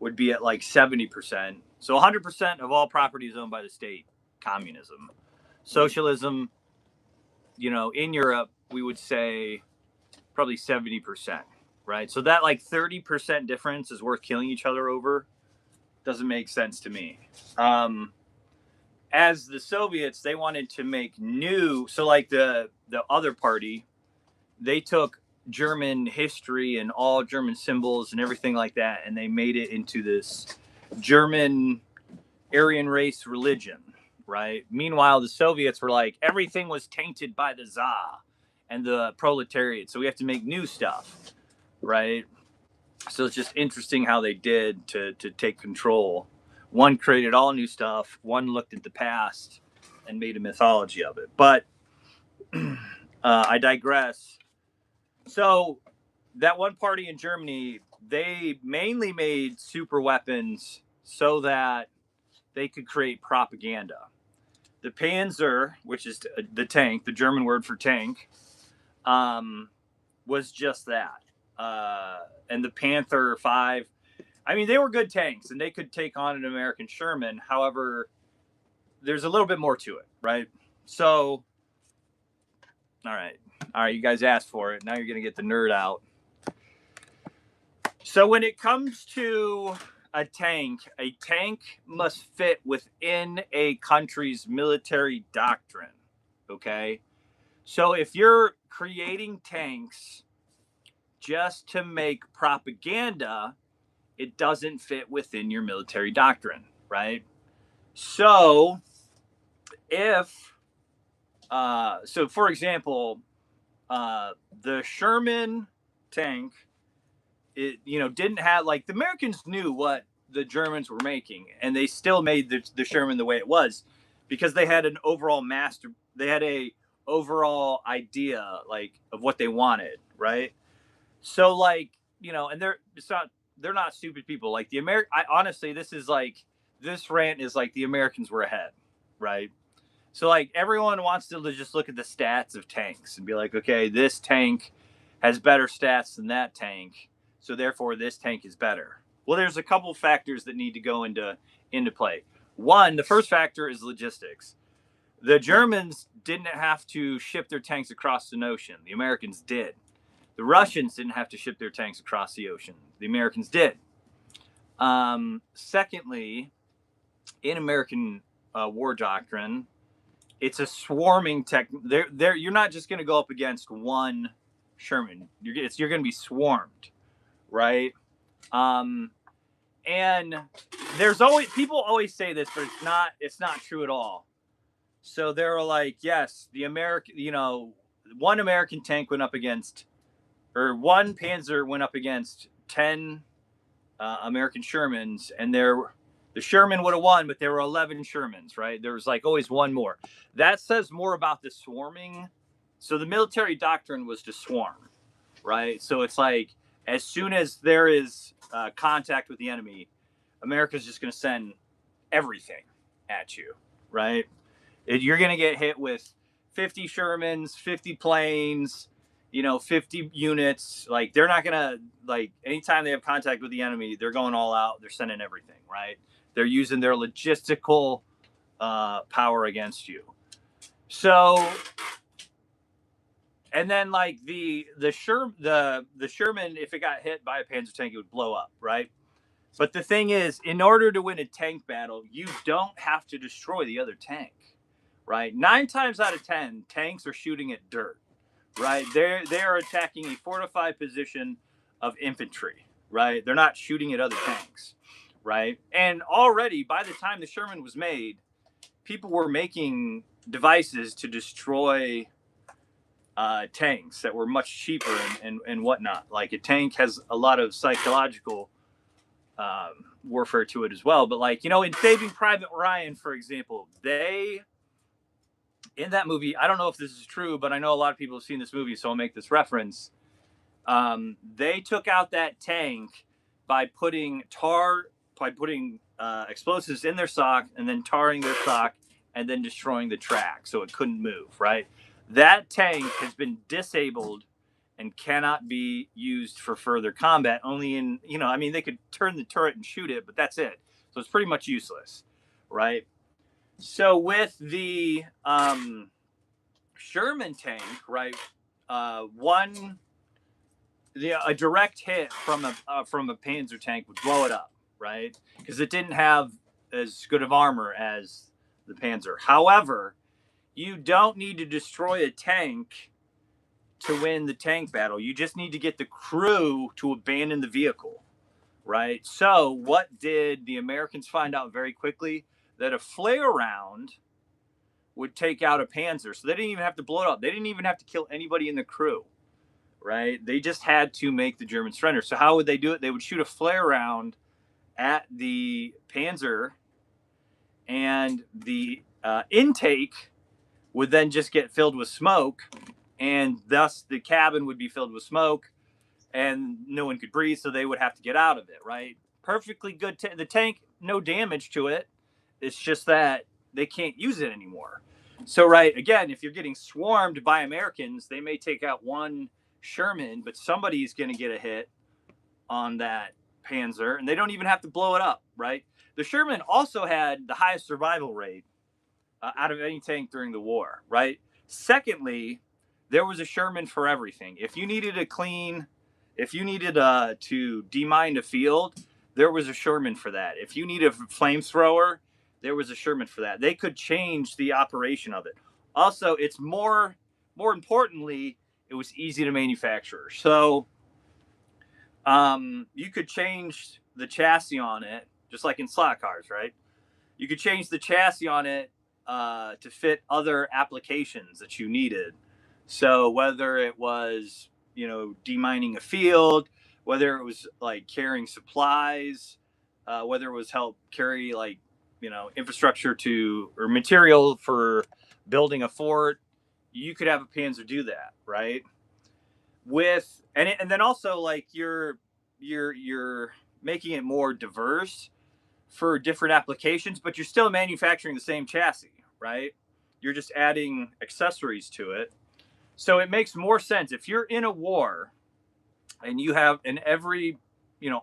would be at like 70%. So 100% of all property is owned by the state. Communism. Socialism, in Europe, we would say probably 70%, right? So that like 30% difference is worth killing each other over. Doesn't make sense to me. As the Soviets, they wanted to make new. So like the other party, they took German history and all German symbols and everything like that, and they made it into this German Aryan race religion, right? Meanwhile, the Soviets were like, everything was tainted by the Tsar and the proletariat, so we have to make new stuff, right? So it's just interesting how they did to take control. One created all new stuff, one looked at the past and made a mythology of it. But I digress. So that one party in Germany, they mainly made super weapons so that they could create propaganda. The Panzer, which is the tank, the German word for tank, was just that. And the Panther 5, I mean, they were good tanks, and they could take on an American Sherman. However, there's a little bit more to it, right? So, all right, you guys asked for it. Now you're going to get the nerd out. So when it comes to a tank must fit within a country's military doctrine, okay? So if you're creating tanks just to make propaganda, it doesn't fit within your military doctrine, right? So for example, the Sherman tank, it didn't have, like, the Americans knew what the Germans were making, and they still made the Sherman the way it was because they had an overall overall idea, like, of what they wanted, right? So like, and they're not stupid people. Like honestly, this rant is like the Americans were ahead, right? So like everyone wants to just look at the stats of tanks and be like, okay, this tank has better stats than that tank, so therefore this tank is better. Well, there's a couple factors that need to go into play. One, the first factor is logistics. The Germans didn't have to ship their tanks across the ocean. The Americans did. The Russians didn't have to ship their tanks across the ocean. The Americans did. Secondly, in American war doctrine, it's a swarming tech. You're not just going to go up against one Sherman. You're going to be swarmed, right? And there's always, people always say this, but it's not true at all. So they're like, yes, one American tank went up against, or one Panzer went up against 10 American Shermans, and the Sherman would have won, but there were 11 Shermans, right? There was like always one more. That says more about the swarming. So the military doctrine was to swarm, right? So it's like, as soon as there is contact with the enemy, America's just going to send everything at you, right? You're going to get hit with 50 Shermans, 50 planes, 50 units. Like, they're not going to, like, anytime they have contact with the enemy, they're going all out. They're sending everything, right? They're using their logistical power against you. So And then like the Sherman, if it got hit by a Panzer tank, it would blow up, right? But the thing is, in order to win a tank battle, you don't have to destroy the other tank, right? 9 times out of 10, tanks are shooting at dirt, right? They are attacking a fortified position of infantry, right? They're not shooting at other tanks, right? And already by the time the Sherman was made, people were making devices to destroy tanks that were much cheaper and whatnot. Like a tank has a lot of psychological warfare to it as well. But like, in Saving Private Ryan, for example, they, in that movie, I don't know if this is true, but I know a lot of people have seen this movie, so I'll make this reference. They took out that tank by putting explosives in their sock and then tarring their sock and then destroying the track so it couldn't move, right? That tank has been disabled and cannot be used for further combat. Only in, they could turn the turret and shoot it, but that's it. So it's pretty much useless, right? So with the Sherman tank, right, a direct hit from a Panzer tank would blow it up, right? Because it didn't have as good of armor as the Panzer. However, you don't need to destroy a tank to win the tank battle. You just need to get the crew to abandon the vehicle, right? So what did the Americans find out very quickly? That a flare round would take out a Panzer. So they didn't even have to blow it up. They didn't even have to kill anybody in the crew, right? They just had to make the Germans surrender. So how would they do it? They would shoot a flare round at the Panzer, and the intake would then just get filled with smoke, and thus the cabin would be filled with smoke, and no one could breathe, so they would have to get out of it, right? Perfectly good. The tank, no damage to it. It's just that they can't use it anymore. So, right, again, if you're getting swarmed by Americans, they may take out one Sherman, but somebody's going to get a hit on that Panzer, and they don't even have to blow it up, right? The Sherman also had the highest survival rate out of any tank during the war, right? Secondly, there was a Sherman for everything. If you needed to demine a field, there was a Sherman for that. If you needed a flamethrower, there was a Sherman for that. They could change the operation of it. Also, it's more importantly, it was easy to manufacture. So you could change the chassis on it, just like in slot cars, right? You could change the chassis on it to fit other applications that you needed. So whether it was, demining a field, whether it was like carrying supplies, whether it was help carry like, infrastructure or material for building a fort, you could have a Panzer do that, right? And then also like you're making it more diverse for different applications, but you're still manufacturing the same chassis, right? You're just adding accessories to it. So it makes more sense if you're in a war and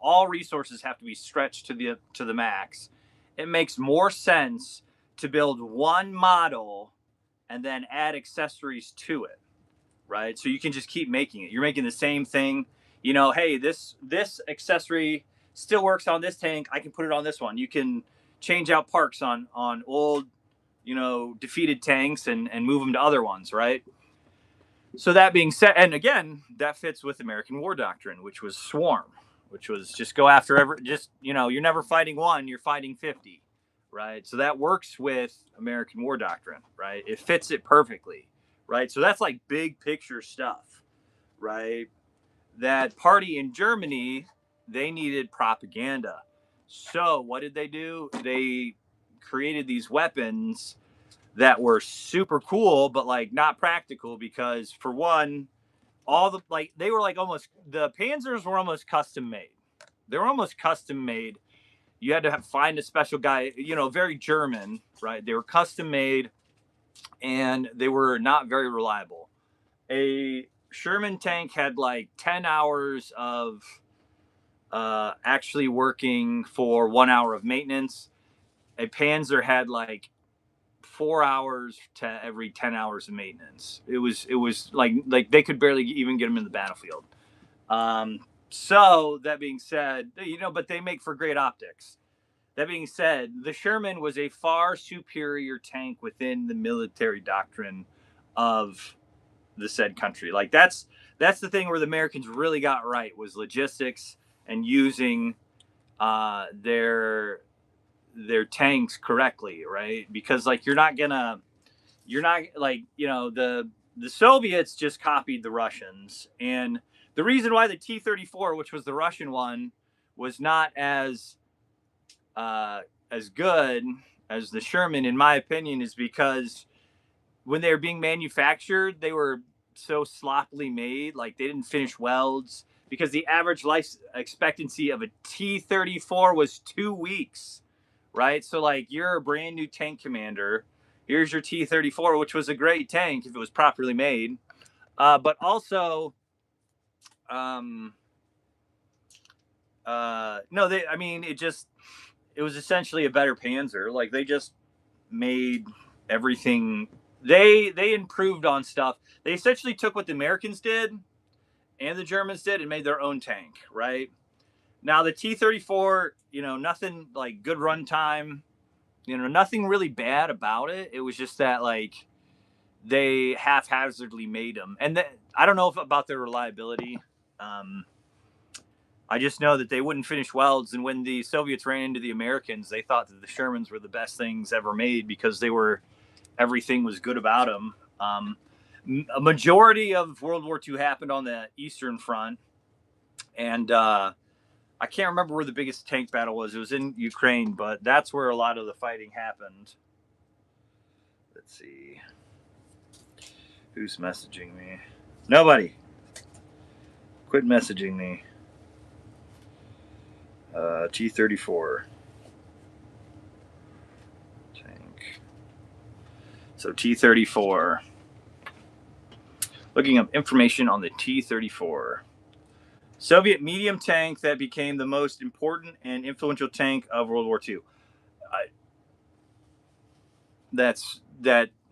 all resources have to be stretched to the max. It makes more sense to build one model and then add accessories to it, right? So you can just keep making it. You're making the same thing. Hey, this accessory still works on this tank. I can put it on this one. You can change out parts on old, defeated tanks and move them to other ones, right? So that being said, and again, that fits with American war doctrine, which was swarm, which was just go after you're never fighting one, you're fighting 50, right? So that works with American war doctrine, right? It fits it perfectly, right? So that's like big picture stuff, right? That party in Germany, they needed propaganda. So what did they do? They created these weapons that were super cool, but like not practical because for one, they were like the Panzers were almost custom made. They were almost custom made. You had to find a special guy, very German, right? They were custom made and they were not very reliable. A Sherman tank had like 10 hours of actually working for 1 hour of maintenance. A Panzer had like 4 hours to every 10 hours of maintenance. It was like they could barely even get them in the battlefield. So that being said, but they make for great optics. That being said, the Sherman was a far superior tank within the military doctrine of the said country. Like that's the thing where the Americans really got right, was logistics and using their tanks correctly, right? Because like you're not like, the Soviets just copied the Russians, and the reason why the T-34, which was the Russian one, was not as good as the Sherman, in my opinion, is because when they were being manufactured, they were so sloppily made. Like they didn't finish welds, because the average life expectancy of a T-34 was 2 weeks, right? So like you're a brand new tank commander. Here's your T-34, which was a great tank if it was properly made. But also, no, it was essentially a better Panzer. Like they just made everything. They improved on stuff. They essentially took what the Americans did and the Germans did and made their own tank, right? Now the T-34, nothing like good run time, nothing really bad about it. It was just that like they haphazardly made them, and I don't know about their reliability. I just know that they wouldn't finish welds, and when the Soviets ran into the Americans, they thought that the Shermans were the best things ever made because everything was good about them. A majority of World War II happened on the Eastern Front, and I can't remember where the biggest tank battle was. It was in Ukraine, but that's where a lot of the fighting happened. Let's see. Who's messaging me? Nobody. Quit messaging me. T-34 tank. So T-34. Looking up information on the T-34. Soviet medium tank that became the most important and influential tank of World War II.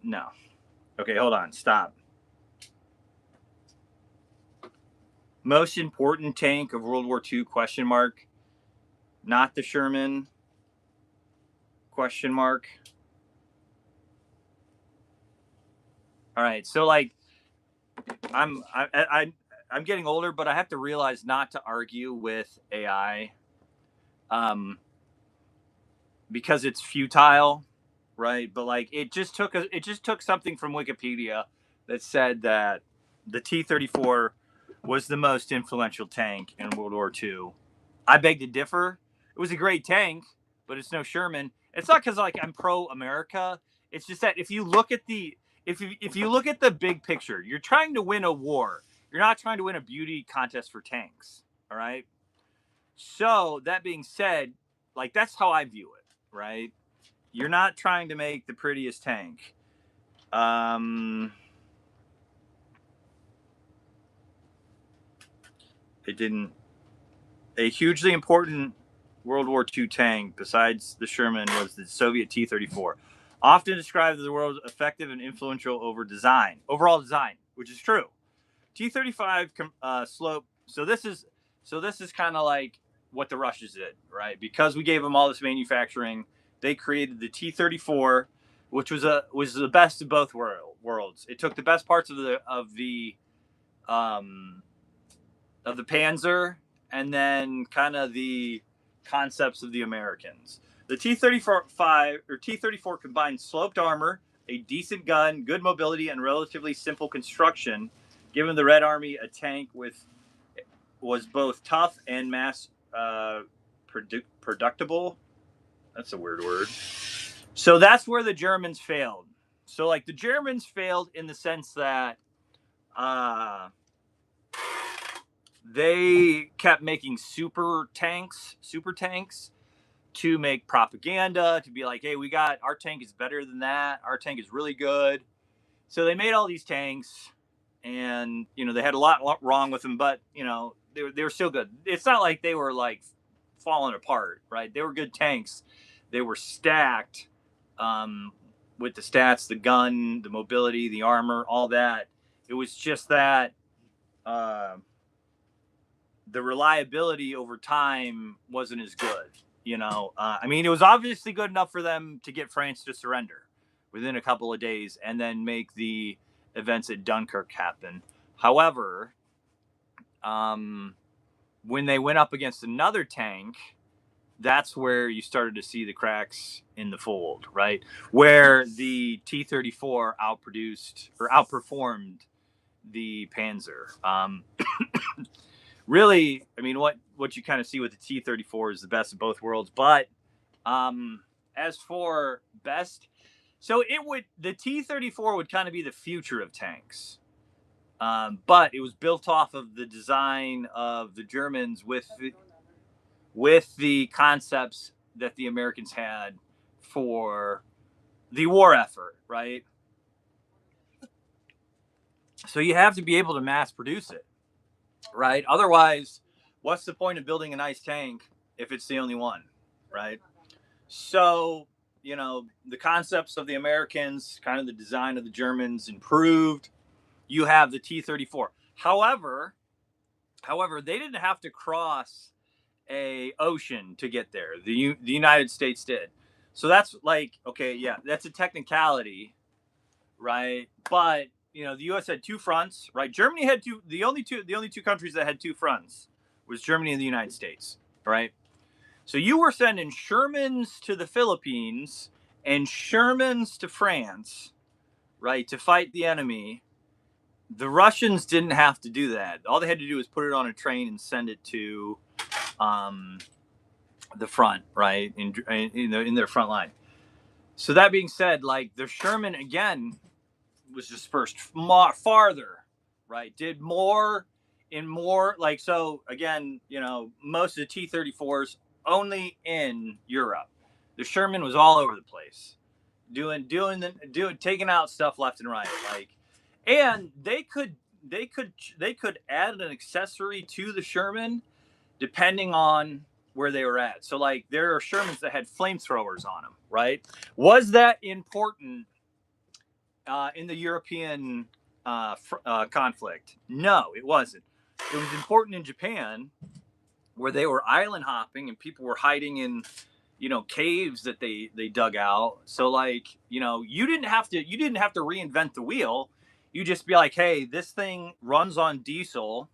No. Okay, hold on. Stop. Most important tank of World War II, ? Not the Sherman, ? All right, so like I'm getting older, but I have to realize not to argue with AI, because it's futile, right? But like it just took something from Wikipedia that said that the T-34 was the most influential tank in World War II. I beg to differ. It was a great tank, but it's no Sherman. It's not because like I'm pro-America. It's just that if you look at the big picture, you're trying to win a war. You're not trying to win a beauty contest for tanks. All right. So that being said, like that's how I view it. Right. You're not trying to make the prettiest tank. It didn't. A hugely important World War II tank, besides the Sherman, was the Soviet T-34, often described as the world's effective and influential overall design, which is true. T-35 slope. So this is kind of like what the Russians did, right? Because we gave them all this manufacturing, they created the T-34, which was the best of both worlds. It took the best parts of the Panzer, and then kind of the concepts of the Americans. The T-34 combined sloped armor, a decent gun, good mobility, and relatively simple construction, giving the Red Army a tank was both tough and mass productible. That's a weird word. So that's where the Germans failed. So like the Germans failed in the sense that they kept making super tanks to make propaganda, to be like, hey, our tank is better than that. Our tank is really good. So they made all these tanks, and, they had a lot wrong with them, but, they were still good. It's not like they were like falling apart, right? They were good tanks. They were stacked. with the stats, the gun, the mobility, the armor, all that. It was just that the reliability over time wasn't as good. I mean, it was obviously good enough for them to get France to surrender within a couple of days and then make the events at Dunkirk happen. However, when they went up against another tank, that's where you started to see the cracks in the fold, right? Where the T-34 outperformed the Panzer. Really, I mean, what you kind of see with the T-34 is the best of both worlds. But as for best, so the T-34 would kind of be the future of tanks. But it was built off of the design of the Germans with the concepts that the Americans had for the war effort, right? So you have to be able to mass produce it, right? Otherwise, what's the point of building a nice tank if it's the only one, right? So, the concepts of the Americans, kind of the design of the Germans improved. You have the T-34. However, they didn't have to cross a ocean to get there. The United States did. So that's like, okay, yeah, that's a technicality, right? But the U.S. had two fronts, right? Germany had two. The only two countries that had two fronts was Germany and the United States, right? So you were sending Shermans to the Philippines and Shermans to France, right, to fight the enemy. The Russians didn't have to do that. All they had to do was put it on a train and send it to the front, right, in their front line. So that being said, like the Sherman again was dispersed farther, right? Did more in more, like, so again, most of the T-34s only in Europe. The Sherman was all over the place, taking out stuff left and right, like, and they could add an accessory to the Sherman depending on where they were at. So like there are Shermans that had flamethrowers on them, right? Was that important in the European conflict? No, it wasn't. It was important in Japan, where they were island hopping and people were hiding in, caves that they dug out. So like, you didn't have to reinvent the wheel. You just be like, hey, this thing runs on diesel.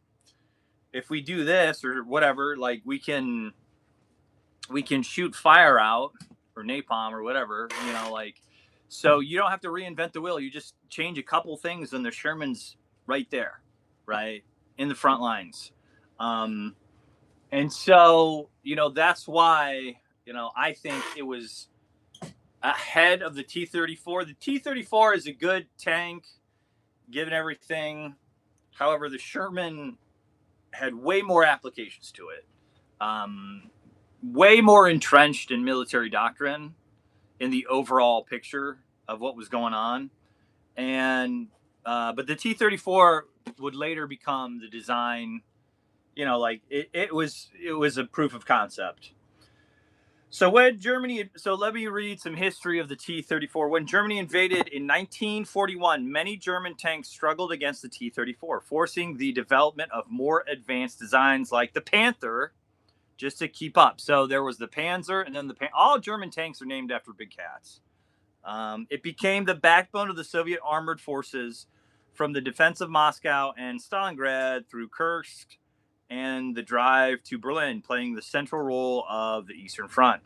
If we do this or whatever, like we can shoot fire out or napalm or whatever, like. So you don't have to reinvent the wheel. You just change a couple things and the Sherman's right there, right, in the front lines. And so, that's why, I think it was ahead of the T-34. The T-34 is a good tank, given everything. However, the Sherman had way more applications to it, way more entrenched in military doctrine in the overall picture of what was going on. And but the T-34 would later become the design, like it was a proof of concept. So when Germany, so let me read some history of the T-34. When Germany invaded in 1941, many German tanks struggled against the T-34, forcing the development of more advanced designs like the Panther, just to keep up. So there was the Panzer, and then all German tanks are named after big cats. It became the backbone of the Soviet armored forces from the defense of Moscow and Stalingrad through Kursk and the drive to Berlin, playing the central role of the Eastern Front.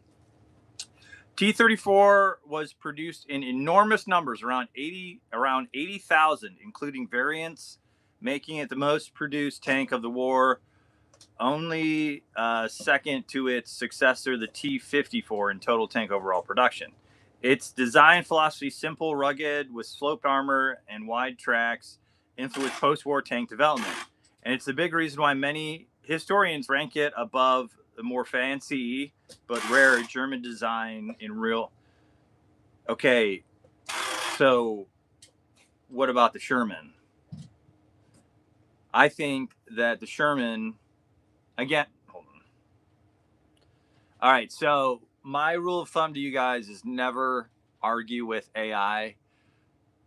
T-34 was produced in enormous numbers, around 80,000, including variants, making it the most produced tank of the war, only second to its successor, the T-54, in total tank overall production. Its design philosophy, simple, rugged, with sloped armor and wide tracks, influenced post-war tank development. And it's the big reason why many historians rank it above the more fancy but rare German design in real. Okay, so what about the Sherman? I think that the Sherman, again, hold on. All right, so my rule of thumb to you guys is never argue with AI,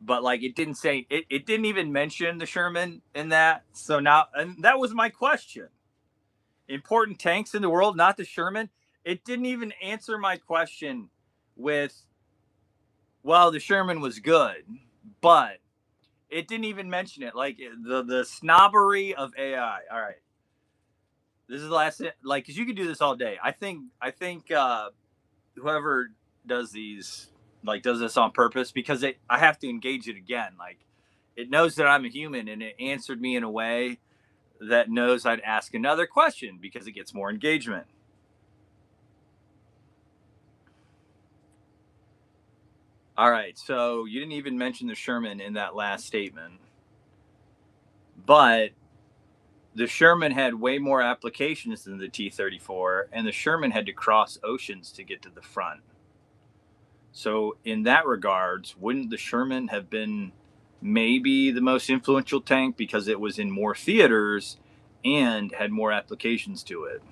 but like it didn't say it didn't even mention the Sherman in that. So now, and that was my question. Important tanks in the world, not the Sherman. It didn't even answer my question with, well, the Sherman was good, but it didn't even mention it. Like the snobbery of AI. All right, this is the last, like, because you could do this all day. I think whoever does these, like, does this on purpose, because I have to engage it again. Like, it knows that I'm a human, and it answered me in a way that knows I'd ask another question because it gets more engagement. All right, so you didn't even mention the Sherman in that last statement, but the Sherman had way more applications than the T-34, and the Sherman had to cross oceans to get to the front. So in that regards, wouldn't the Sherman have been maybe the most influential tank because it was in more theaters and had more applications to it?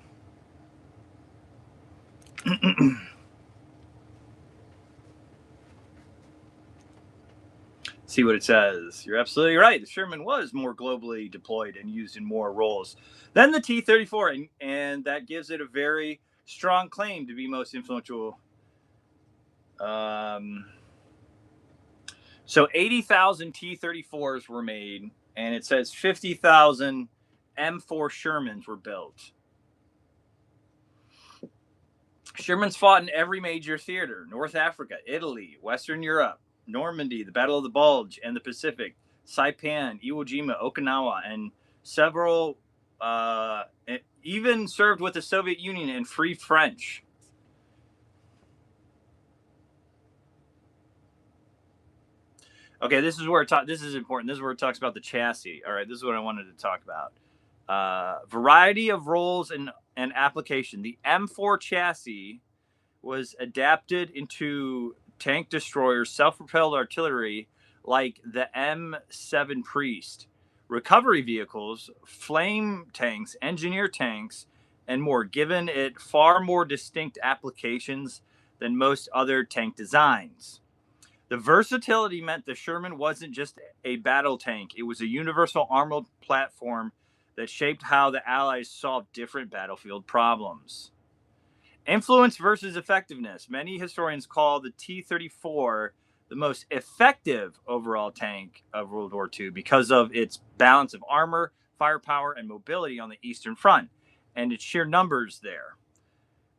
See what it says. You're absolutely right. The Sherman was more globally deployed and used in more roles than the T-34, and that gives it a very strong claim to be most influential. So 80,000 T-34s were made, and it says 50,000 M4 Shermans were built. Shermans fought in every major theater: North Africa, Italy, Western Europe, Normandy, the Battle of the Bulge, and the Pacific, Saipan, Iwo Jima, Okinawa, and several, even served with the Soviet Union and Free French. Okay, this is where this is important. This is where it talks about the chassis. All right, this is what I wanted to talk about. Variety of roles and application. The M4 chassis was adapted into tank destroyers, self-propelled artillery like the M7 Priest, recovery vehicles, flame tanks, engineer tanks, and more, given it far more distinct applications than most other tank designs. The versatility meant the Sherman wasn't just a battle tank, it was a universal armored platform that shaped how the Allies solved different battlefield problems. Influence versus effectiveness. Many historians call the T-34 the most effective overall tank of World War II because of its balance of armor, firepower, and mobility on the Eastern Front, and its sheer numbers there.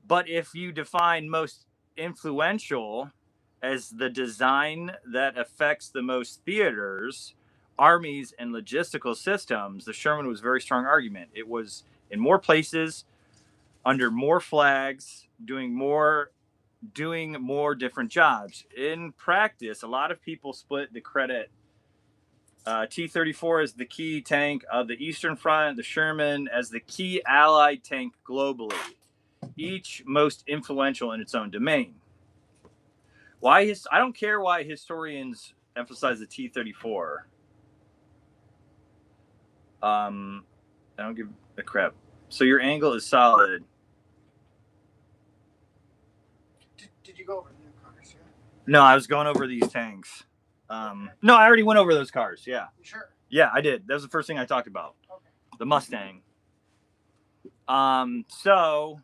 But if you define most influential as the design that affects the most theaters, armies, and logistical systems, the Sherman was a very strong argument. It was in more places, under more flags, doing more different jobs. In practice, a lot of people split the credit. T-34 is the key tank of the Eastern Front, the Sherman as the key Allied tank globally, each most influential in its own domain. I don't care why historians emphasize the T-34. I don't give a crap. So your angle is solid. Did you go over the new cars? Yeah. No, I was going over these tanks. No, I already went over those cars. Yeah. You sure? Yeah, I did. That was the first thing I talked about. Okay. The Mustang. So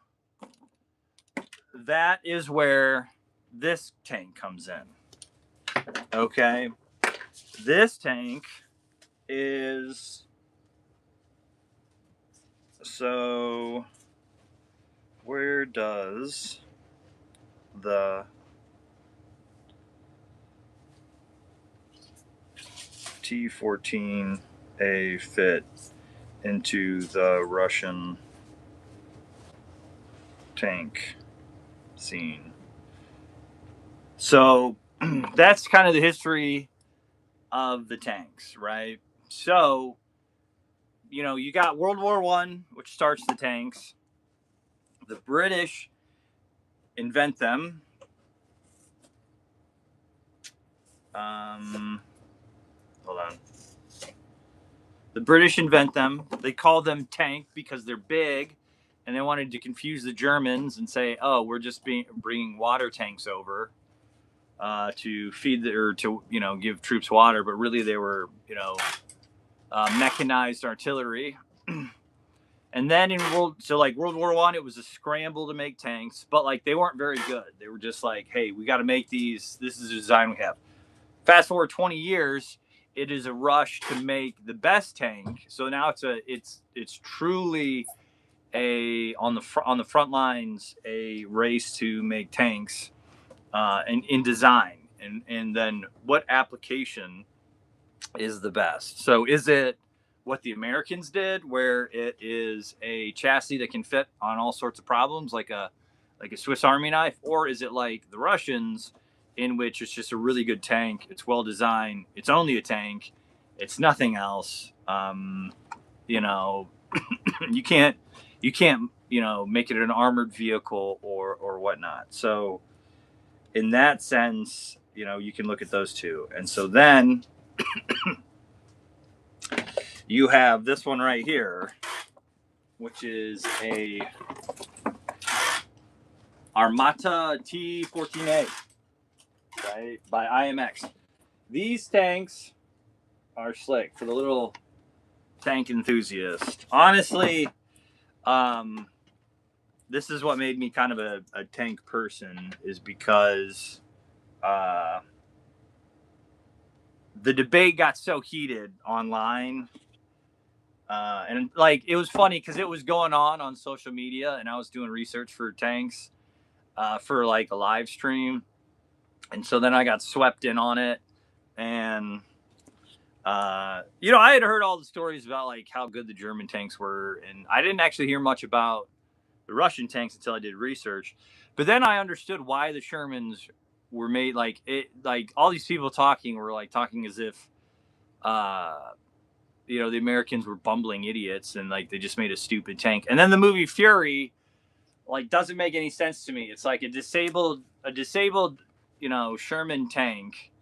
that is where this tank comes in. Okay. This tank is, so where does the T-14A fit into the Russian tank scene? So that's kind of the history of the tanks, right? So, you got World War I, which starts the tanks. The British invent them. Hold on. The British invent them. They call them tank because they're big, and they wanted to confuse the Germans and say, "Oh, we're just bringing water tanks over." to feed or to give troops water, but really they were mechanized artillery. And then World War I, it was a scramble to make tanks, but like they weren't very good. They were just like, hey, we got to make these. This is the design we have. Fast forward 20 years, it is a rush to make the best tank. So now it's truly on the front lines a race to make tanks, and in design, and then what application is the best. So is it what the Americans did, where it is a chassis that can fit on all sorts of problems, like a Swiss Army knife, or is it like the Russians, in which it's just a really good tank, it's well designed, it's only a tank, it's nothing else. You can't make it an armored vehicle or whatnot. So in that sense, you can look at those two. And so then you have this one right here, which is a Armata T14A, right, by IMX. These tanks are slick for the little tank enthusiast. Honestly, this is what made me kind of a tank person, is because the debate got so heated online. And like it was funny because it was going on social media, and I was doing research for tanks for like a live stream, and so then I got swept in on it, and I had heard all the stories about like how good the German tanks were, and I didn't actually hear much about the Russian tanks until I did research. But then I understood why the Shermans were made. Like all these people were talking as if the Americans were bumbling idiots and like they just made a stupid tank. And then the movie Fury doesn't make any sense to me. It's like a disabled Sherman tank.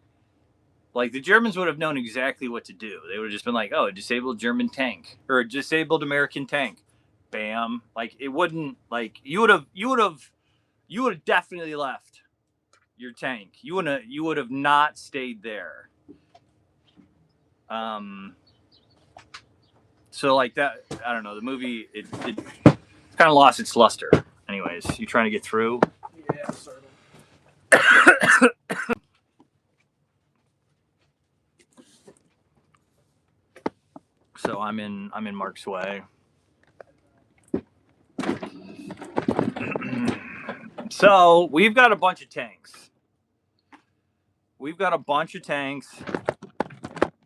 Like the Germans would have known exactly what to do. They would have just been like, oh, a disabled German tank or a disabled American tank. Bam. Like it wouldn't, like you would have definitely left your tank. You would have not stayed there. So like that, I don't know, the movie, it kind of lost its luster. Anyways, you trying to get through? Yeah, sort of. So I'm in Mark's way. So we've got a bunch of tanks.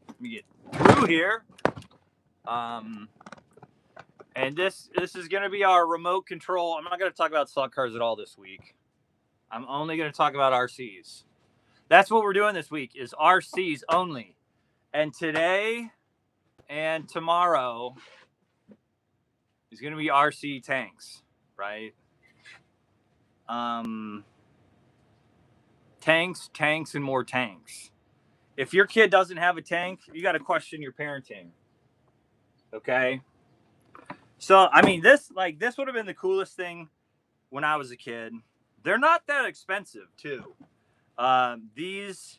Let me get through here. And this is going to be our remote control. I'm not going to talk about slot cars at all this week. I'm only going to talk about RCs. That's what we're doing this week, is RCs only. And today and tomorrow is going to be RC tanks, right? Tanks, and more tanks. If your kid doesn't have a tank, you got to question your parenting. Okay? So, I mean, this would have been the coolest thing when I was a kid. They're not that expensive, too. These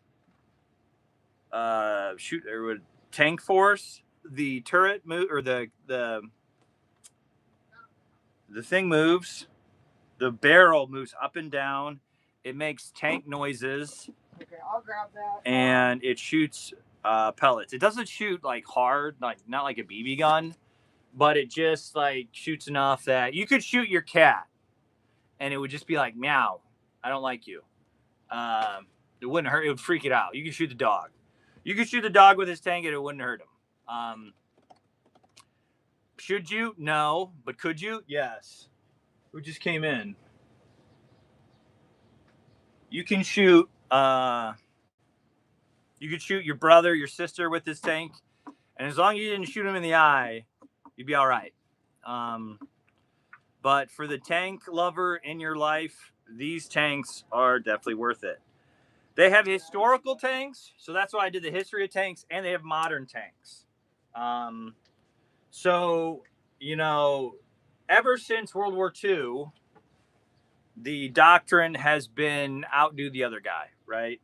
Tank Force, the turret or the thing moves. The barrel moves up and down. It makes tank noises. Okay, I'll grab that. And it shoots pellets. It doesn't shoot like hard, not like a BB gun, but it just like shoots enough that you could shoot your cat, and it would just be like, meow, I don't like you. It wouldn't hurt. It would freak it out. You could shoot the dog. You could shoot the dog with his tank, and it wouldn't hurt him. Should you? No. But could you? Yes. Who just came in? You can shoot. You could shoot your brother, your sister with this tank, and as long as you didn't shoot him in the eye, you'd be all right. But for the tank lover in your life, these tanks are definitely worth it. They have historical tanks, so that's why I did the history of tanks, and they have modern tanks. So, ever since World War II, the doctrine has been outdo the other guy, right?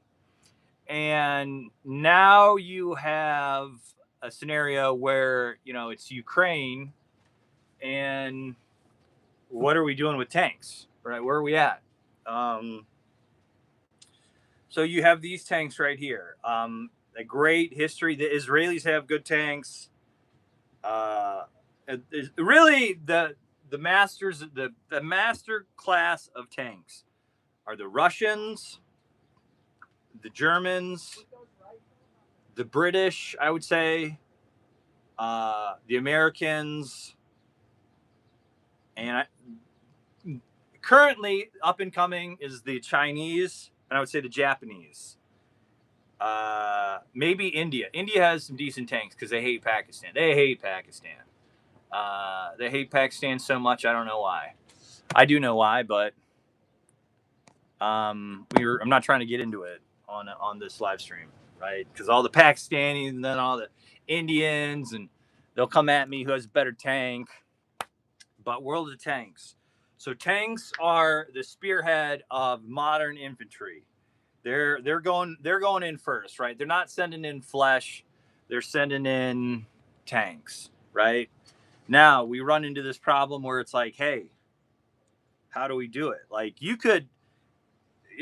And now you have a scenario where, you know, it's Ukraine, and what are we doing with tanks, right? Where are we at? So you have these tanks right here. A great history. The Israelis have good tanks. Really, the masters, the master class of tanks are the Russians, the Germans, the British, I would say, the Americans, and currently up and coming is the Chinese, and I would say the Japanese. Maybe India. India has some decent tanks because they hate Pakistan. They hate Pakistan. They hate Pakistan so much. I don't know why. I do know why, but I'm not trying to get into it on this live stream, right? Because all the Pakistanis and then all the Indians, and they'll come at me who has a better tank. But World of Tanks. So tanks are the spearhead of modern infantry. They're going in first, right? They're not sending in flesh. They're sending in tanks, right? Now we run into this problem where it's like, hey, how do we do it? Like it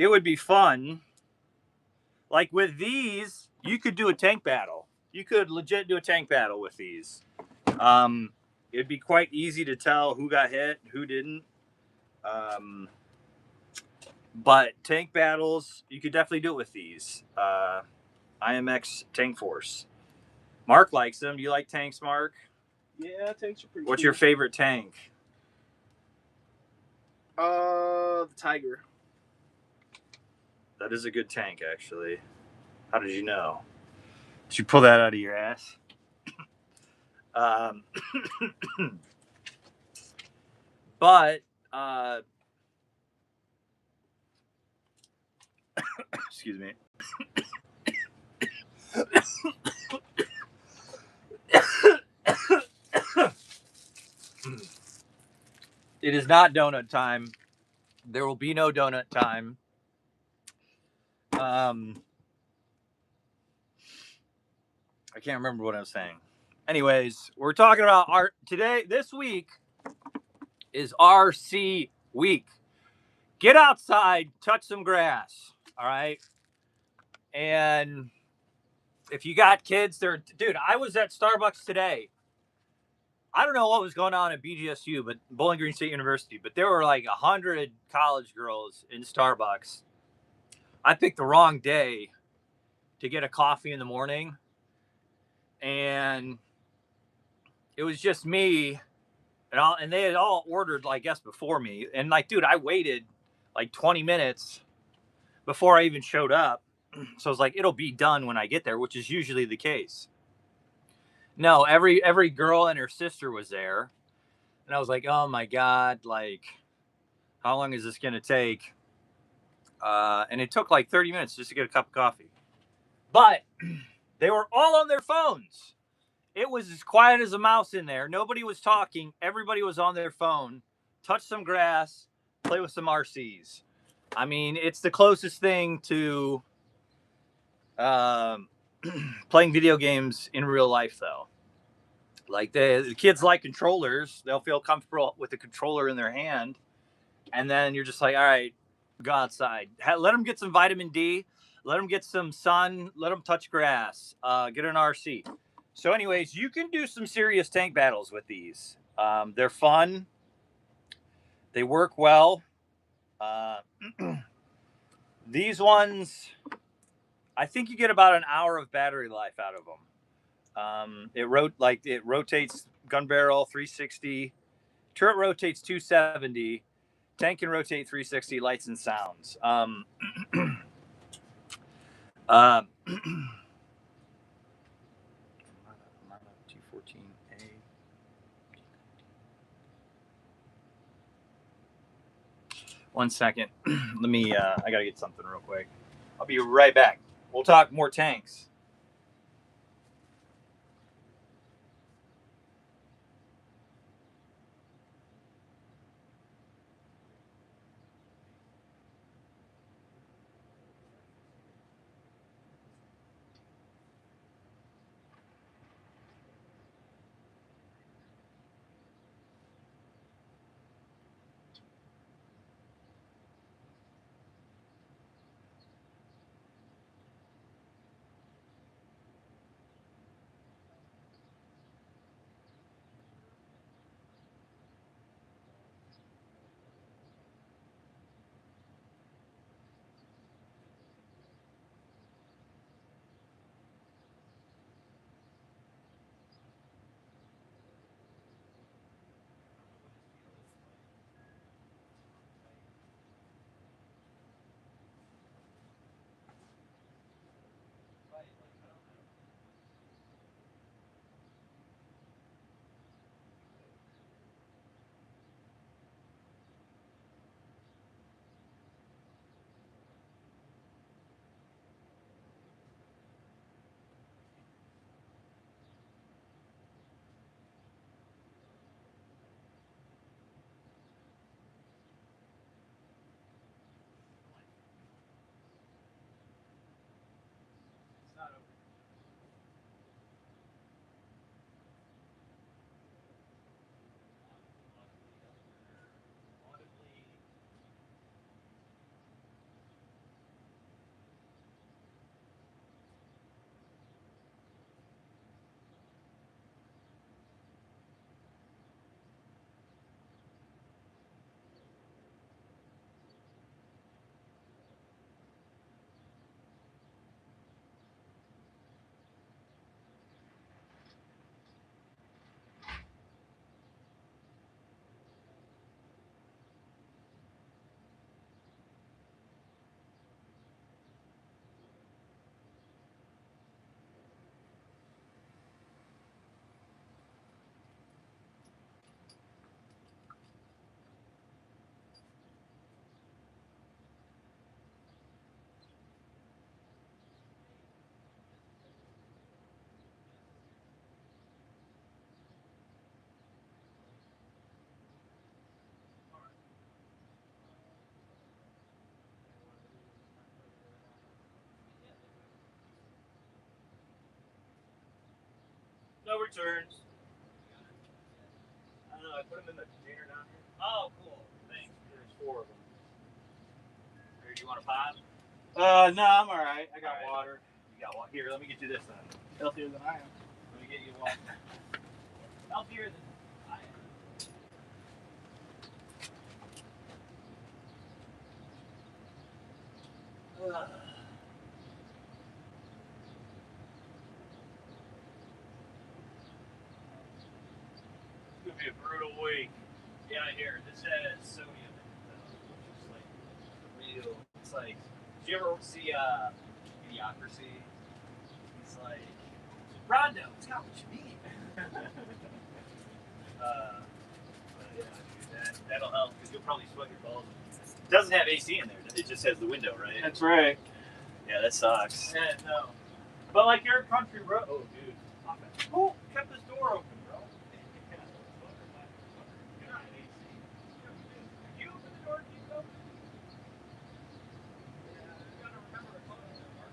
would be fun. Like with these, you could do a tank battle. You could legit do a tank battle with these. It'd be quite easy to tell who got hit, who didn't. But tank battles, you could definitely do it with these. IMX Tank Force. Mark likes them. Do you like tanks, Mark? Yeah, tanks are pretty What's cool. your favorite tank? The Tiger. That is a good tank, actually. How did you know? Did you pull that out of your ass? But excuse me. It is not donut time. There will be no donut time. I can't remember what I was saying. Anyways, we're talking about this week is RC week. Get outside, touch some grass. All right. And if you got kids, dude, I was at Starbucks today. I don't know what was going on at BGSU, but Bowling Green State University, but there were like 100 college girls in Starbucks. I picked the wrong day to get a coffee in the morning, and it was just me, and they had all ordered, I guess, before me. And like, dude, I waited like 20 minutes before I even showed up. So I was like, it'll be done when I get there, which is usually the case. No, every girl and her sister was there. And I was like, oh my God, like, how long is this going to take? And it took like 30 minutes just to get a cup of coffee. But they were all on their phones. It was as quiet as a mouse in there. Nobody was talking. Everybody was on their phone. Touch some grass, play with some RCs. I mean, it's the closest thing to playing video games in real life, though. Like the kids like controllers. They'll feel comfortable with the controller in their hand. And then you're just like, all right, go outside. Let them get some vitamin D. Let them get some sun. Let them touch grass. Get an RC. So anyways, you can do some serious tank battles with these. They're fun. They work well. These ones, I think you get about an hour of battery life out of them. It rotates gun barrel 360. Turret rotates 270. Tank can rotate 360. Lights and sounds. T14A. One second. Let me. I gotta get something real quick. I'll be right back. We'll talk more tanks. turns. I don't know. I put them in the container down here. Oh, cool. Thanks. There's 4 of them. Here, do you want a pot? No, I'm all right. I got water. You got water. Here, let me get you this then. Healthier than I am. Let me get you one. Healthier than I am. It's gonna be a brutal week. Yeah, here. This has sodium in it, which is like real. It's like, did you ever see Idiocracy? He's like, Rondo, it's got what you need. But yeah, dude, that'll help because you'll probably sweat your balls. It doesn't have AC in there. It just has the window, right? That's right. Yeah, that sucks. Yeah, no. But like your country road. Oh, dude. Who kept this door open, bro? You're not AC. Did you open the door? Did you open? Yeah, you gotta remember to close the door.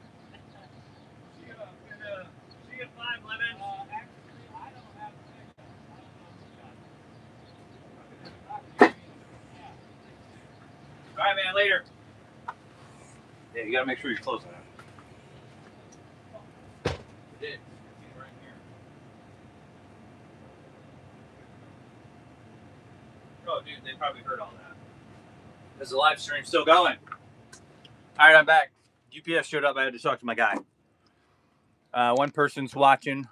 See you at 5, Lemon. Actually, I don't have a pickup. I don't know if you got it. All right, man. Later. Yeah, you gotta make sure you're closing it. It is. Right here. Oh, dude, they probably heard all that. Is the live stream still going? All right, I'm back. UPS showed up. I had to talk to my guy. One person's watching.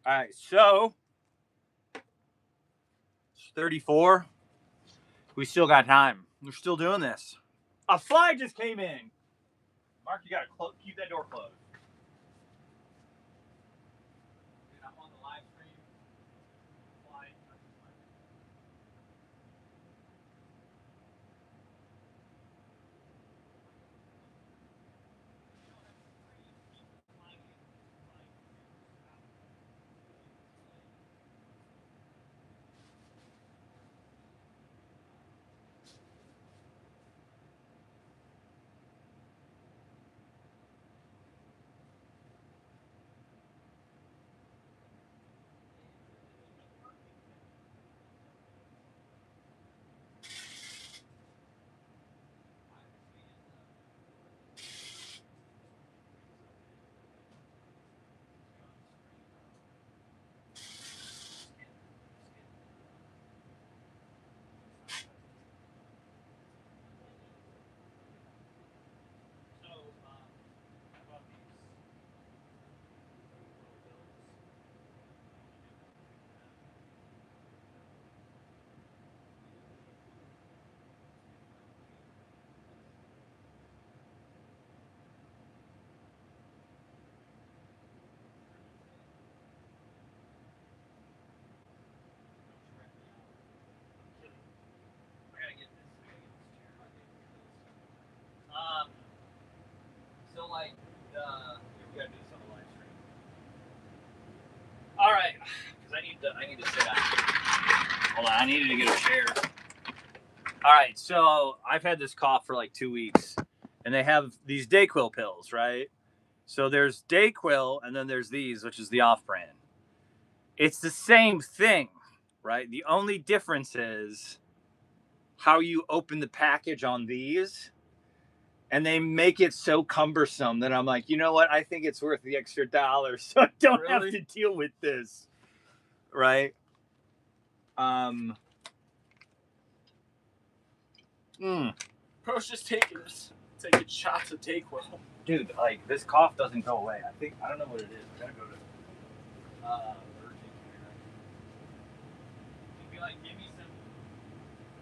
All right, so it's 34. We still got time. We're still doing this. A fly just came in. Mark, you gotta keep that door closed. Dude, I'm on the live stream. Fly. So like, we gotta do this on the live stream. All right, because I need to sit down. Hold on, I needed to get a chair. All right, so I've had this cough for like 2 weeks, and they have these Dayquil pills, right? So there's Dayquil, and then there's these, which is the off-brand. It's the same thing, right? The only difference is how you open the package on these. And they make it so cumbersome that I'm like, you know what? I think it's worth the extra $1 so I don't have to deal with this. Right? Bro's just taking shots of Dayquil. Dude, like, this cough doesn't go away. I don't know what it is. I gotta go to urgent care. He'd be like, give me some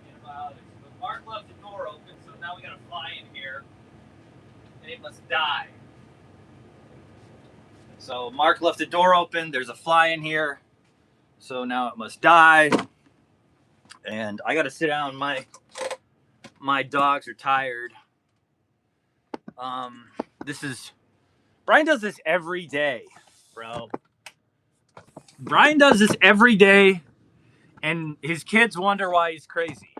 antibiotics. But Mark left the door open, so now we got a fly in here. And it must die. So Mark left the door open. There's a fly in here. So now it must die. And I got to sit down. My dogs are tired. Bryan does this every day, bro. Bryan does this every day. And his kids wonder why he's crazy.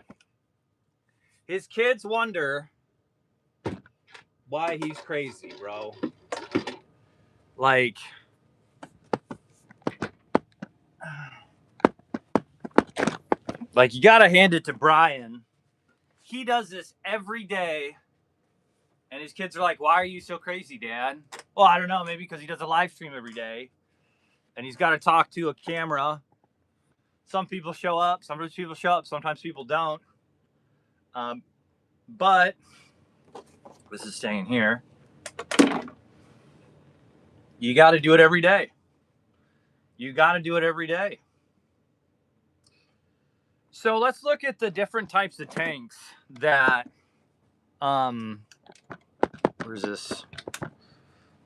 His kids wonder why he's crazy, bro. Like, Like, you got to hand it to Bryan. He does this every day. And his kids are like, why are you so crazy, Dad? Well, I don't know. Maybe because he does a live stream every day. And he's got to talk to a camera. Some people show up. Sometimes people show up. Sometimes people don't. But this is staying here. You got to do it every day. You got to do it every day. So let's look at the different types of tanks that, where's this?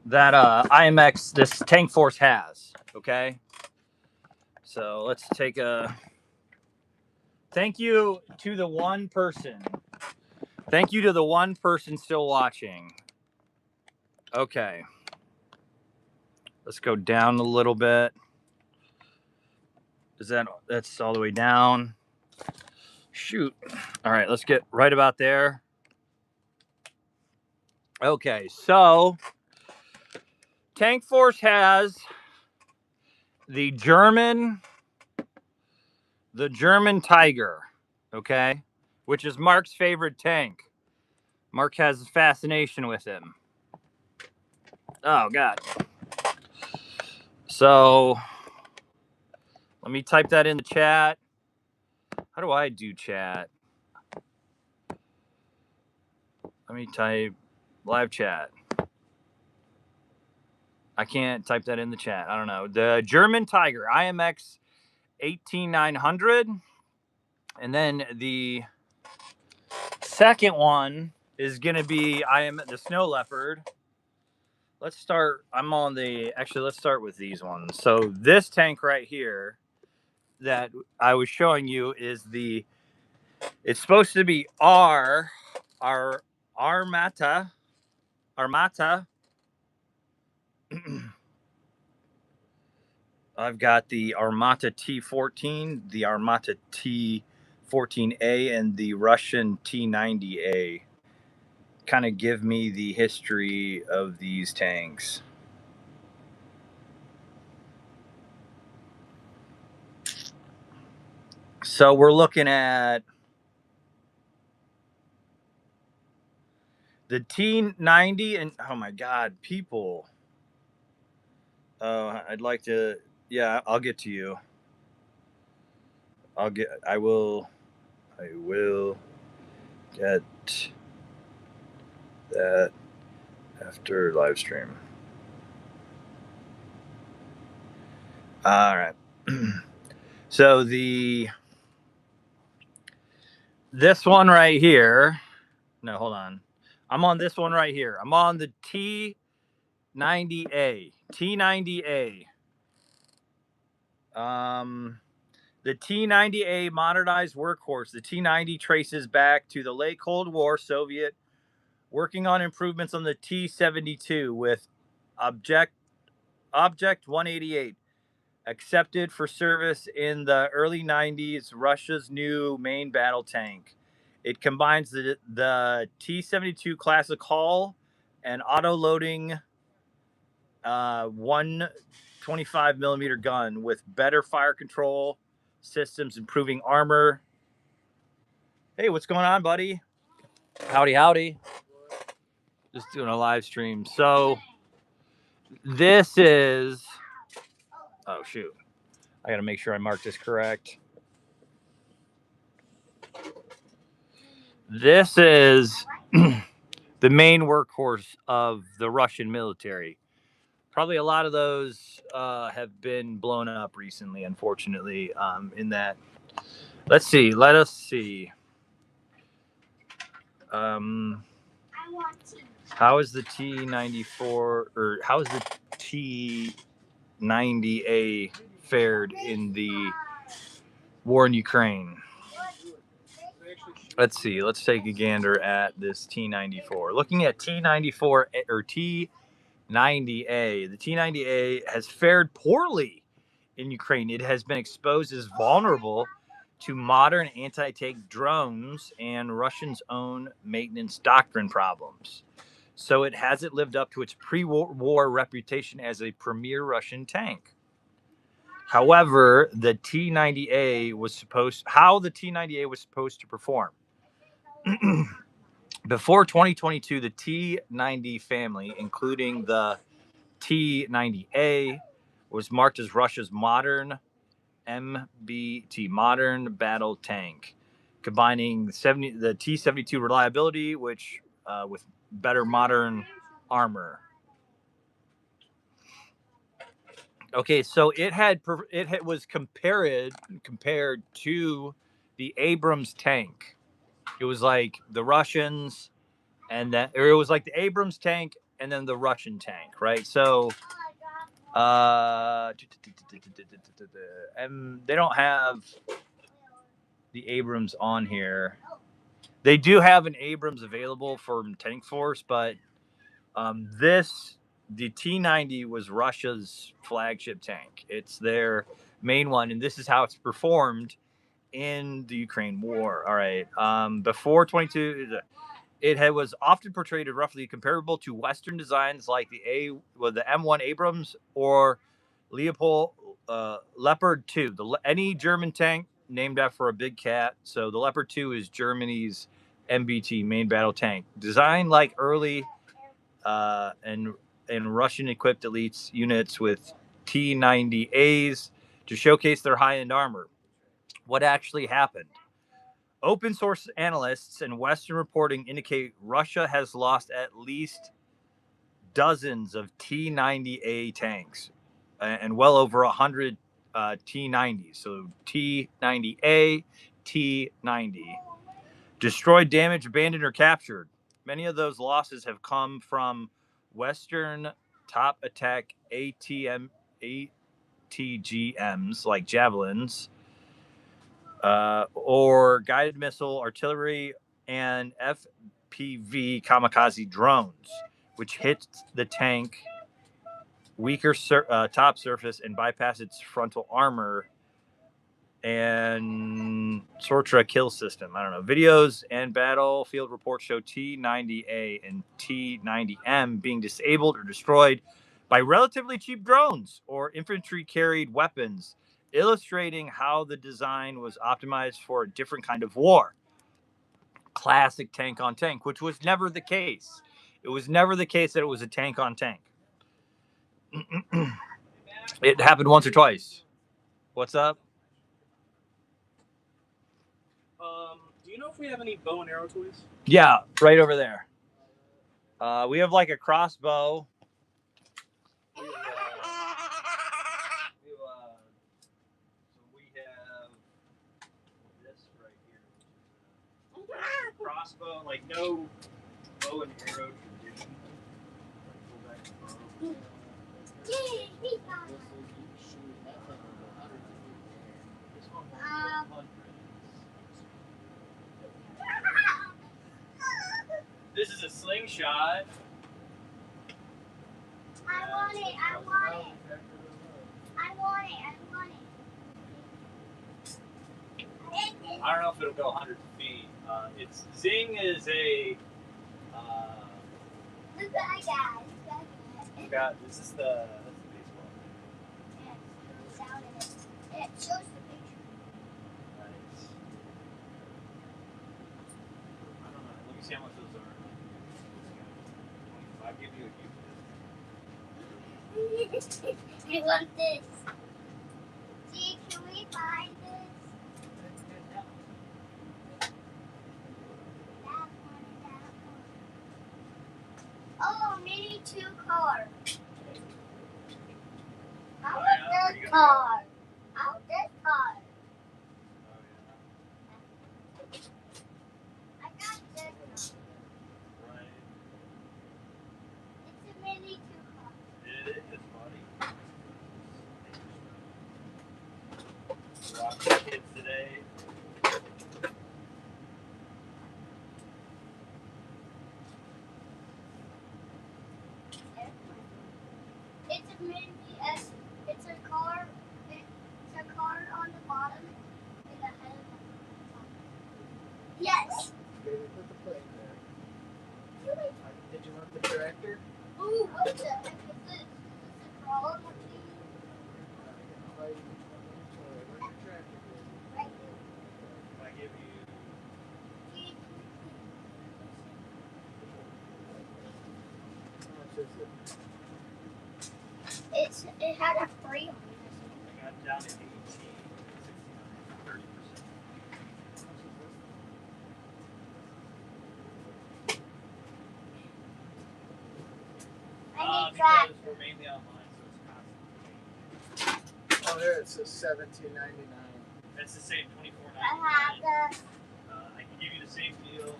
That IMX, this Tank Force has. Okay. So let's take a. Thank you to the one person. Thank you to the one person still watching. Okay. Let's go down a little bit. That's all the way down? Shoot. All right, let's get right about there. Okay, so Tank Force has the German Tiger, okay, which is Mark's favorite tank. Mark has a fascination with him. Oh, God. So let me type that in the chat. How do I do chat? Let me type live chat. I can't type that in the chat. I don't know. The German Tiger, IMX 18900. And then the second one is going to be the Snow Leopard. Let's start. Let's start with these ones. So this tank right here that I was showing you is it's supposed to be Armata. I've got the Armata T14, the Armata T14A, and the Russian T90A. Kind of give me the history of these tanks. So we're looking at the T90, and oh my God, people. I'd like to, yeah, I'll get to you. I will get that after live stream. All right. So this one right here. No, hold on. I'm on this one right here. I'm on the T90A. T90A. The T90A modernized workhorse. The T90 traces back to the late Cold War Soviet working on improvements on the T72 with Object 188 accepted for service in the early 90s, Russia's new main battle tank. It combines the T72 classic hull and auto-loading 125 millimeter gun with better fire control systems, improving armor. Hey, what's going on, buddy? Howdy, howdy. Just doing a live stream. So this is, oh shoot, I gotta make sure I mark this correct. This is the main workhorse of the Russian military. Probably a lot of those have been blown up recently, unfortunately. In that, let us see. How is the T94 or how is the T90A fared in the war in Ukraine? Let's see. Let's take a gander at this T94. Looking at T94 or T90A, the T90A has fared poorly in Ukraine. It has been exposed as vulnerable to modern anti-tank drones and Russia's own maintenance doctrine problems. So it hasn't lived up to its pre-war reputation as a premier Russian tank. However, the T90A was supposed to perform. Before 2022, the T90 family, including the T90A, was marked as Russia's modern MBT, modern battle tank, combining the T-72 reliability, with better modern armor. Okay, so it was compared to the Abrams tank. It was like the Russians, and then or it was like the Abrams tank and then the Russian tank, right? So, they don't have the Abrams on here. They do have an Abrams available for Tank Force, but the T90 was Russia's flagship tank. It's their main one, and this is how it's performed in the Ukraine war. All right. Before 22, it was often portrayed roughly comparable to Western designs like the M1 Abrams or Leopold Leopard 2. Any German tank named after a big cat. So the Leopard 2 is Germany's MBT, main battle tank, designed like early and Russian equipped elites units with T90As to showcase their high-end armor. What actually happened? Open source analysts and Western reporting indicate Russia has lost at least dozens of T90A tanks and well over 100 T90s. So T90A, T90. Destroyed, damaged, abandoned, or captured. Many of those losses have come from Western top attack ATGMs like Javelins, or guided missile, artillery, and FPV kamikaze drones, which hit the tank weaker top surface and bypass its frontal armor and Sortra kill system. I don't know. Videos and battlefield reports show T90A and T90M being disabled or destroyed by relatively cheap drones or infantry carried weapons, illustrating how the design was optimized for a different kind of war. Classic tank on tank, which was never the case. It was never the case that it was a tank on tank. It happened once or twice. What's up? Do you know if we have any bow and arrow toys? Yeah, right over there. We have like a crossbow. So we have this right here. Crossbow, like no bow and arrow tradition. This is a slingshot. I want it. I want it. I want it. I want it. I don't know if it'll go 100 feet. Zing is a. Look what I got. This is the baseball. Yeah, it shows the picture. It shows the picture. Nice. I don't know. Let me see how much those are. I'll give you a gift. I want this. See, can we find this? That one and that one. Oh, mini 2 car. How about this car? How about this car? I got this one. Right. It's a mini 2 car. It is, buddy. Rock kids today. It's a mini S. It's a car. It's a car on the bottom and the head on the top. Yes. Okay, they put the plate there. Did you want the director? Ooh, what the heck is this? Is this a crawler machine? It had a 3 on it. I got down to 18, 69, 30%. I need track. Because we're mainly online, so it's constantly. Oh, there it says $17.99. It's the same $24.99. I have I can give you the same deal.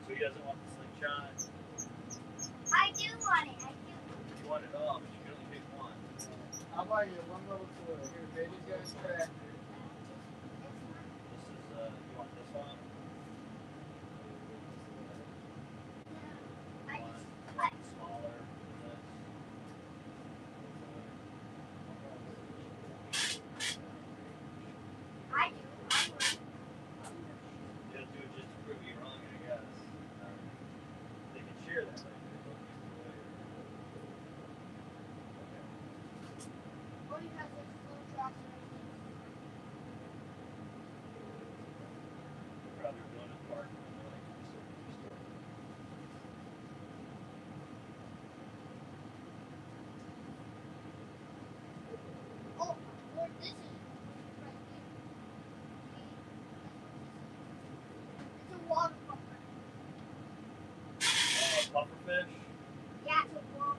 So he doesn't want the slingshot. I do want it. I do. You want it all, but you can only pick one. I'll buy you one level toy. Here, baby guy's tractor. This is, you want this one? I You just, want smaller than this? I do. They'll do it just to prove you wrong, I guess. They can share that. Only because there's little drops Probably going to the park. Oh, Lord, this is right here. It's a water pumper. Pufferfish? Yeah, it's a water.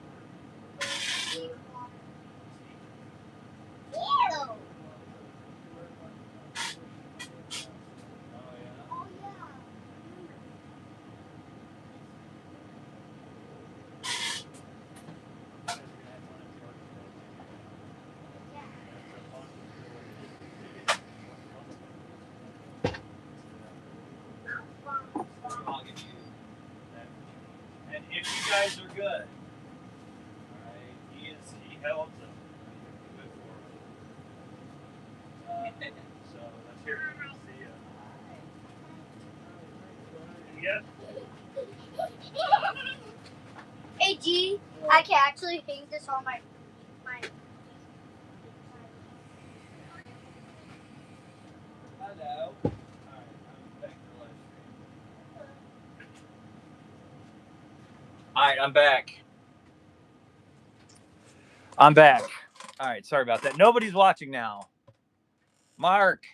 Ew. Oh, yeah. Oh, yeah. I'll give you that. And if you guys are good, alright, he helps them. Good for him. So let's hear it. See ya. Yep. Hey, G, I can actually hang this on my. Hello. Alright, I'm back to the live stream. Alright, I'm back. I'm back. Alright, sorry about that. Nobody's watching now. Mark.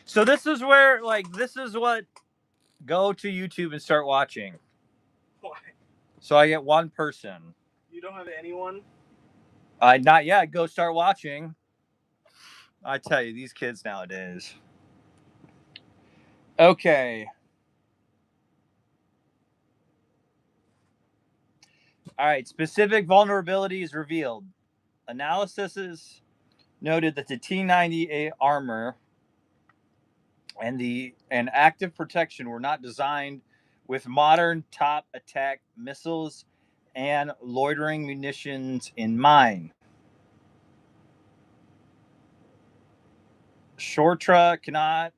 So this is where, like, this is what, go to YouTube and start watching. Why? So I get one person. You don't have anyone? Not yet. Go start watching. I tell you, these kids nowadays. Okay. All right. Specific vulnerabilities revealed. Analysis noted that the T-90A armor and active protection were not designed with modern top attack missiles and loitering munitions in mind. Shortra cannot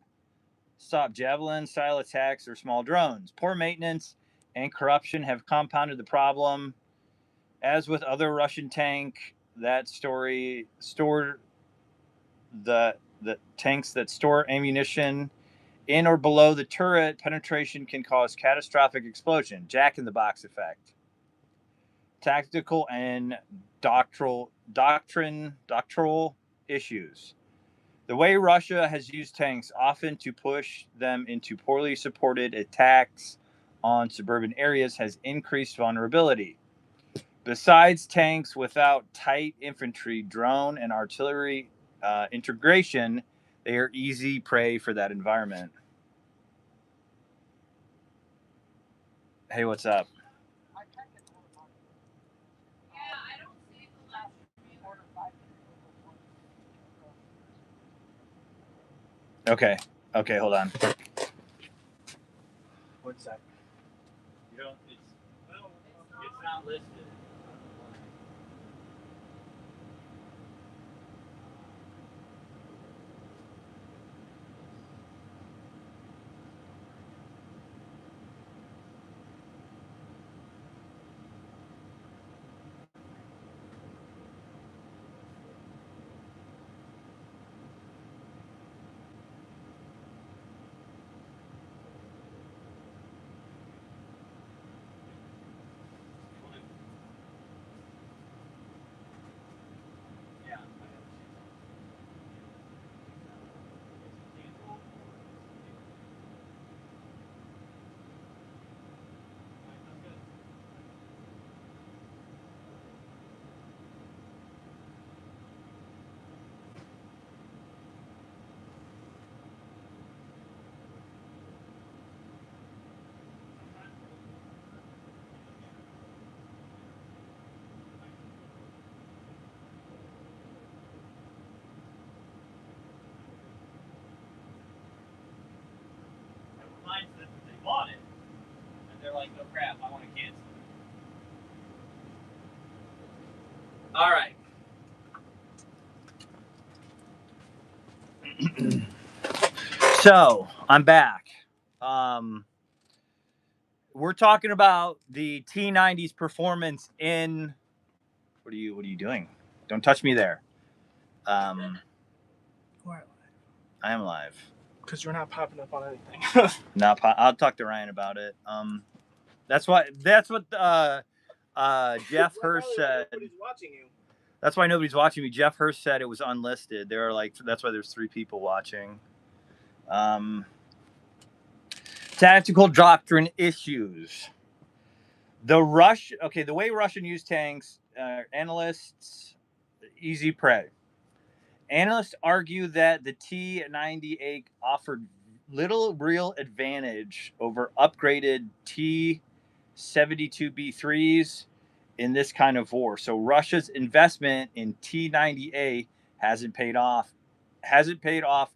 stop javelin style attacks or small drones. Poor maintenance and corruption have compounded the problem. As with other Russian tank that stored the tanks that store ammunition in or below the turret, penetration can cause catastrophic explosion. Jack in the Box effect. Tactical and doctrinal issues. The way Russia has used tanks often to push them into poorly supported attacks on suburban areas has increased vulnerability. Besides tanks without tight infantry, drone, and artillery integration, they are easy prey for that environment. Hey, what's up? Okay. Okay, hold on. What's that? You don't, it's not listed. All right. So I'm back. We're talking about the T90's performance in. What are you doing? Don't touch me there. What? I am live. Because you're not popping up on anything. I'll talk to Ryan about it. That's what Jeff Hurst said. Nobody's watching you. That's why nobody's watching me. Jeff Hurst said it was unlisted. There are that's why there's 3 people watching. Tactical doctrine issues. The way Russian used tanks, analysts, easy prey. Analysts argue that the T-90A offered little real advantage over upgraded T-72B3s in this kind of war. So Russia's investment in T-90A hasn't paid off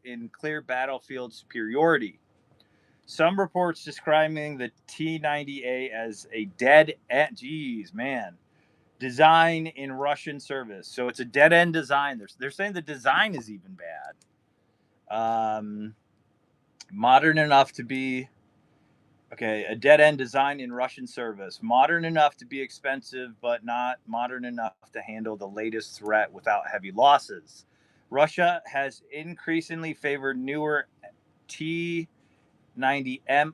in clear battlefield superiority. Some reports describing the T-90A as a dead end. Geez, man. Design in Russian service. So it's a dead end design. They're saying the design is even bad. Modern enough to be a dead end design in Russian service. Modern enough to be expensive, but not modern enough to handle the latest threat without heavy losses. Russia has increasingly favored newer T-90M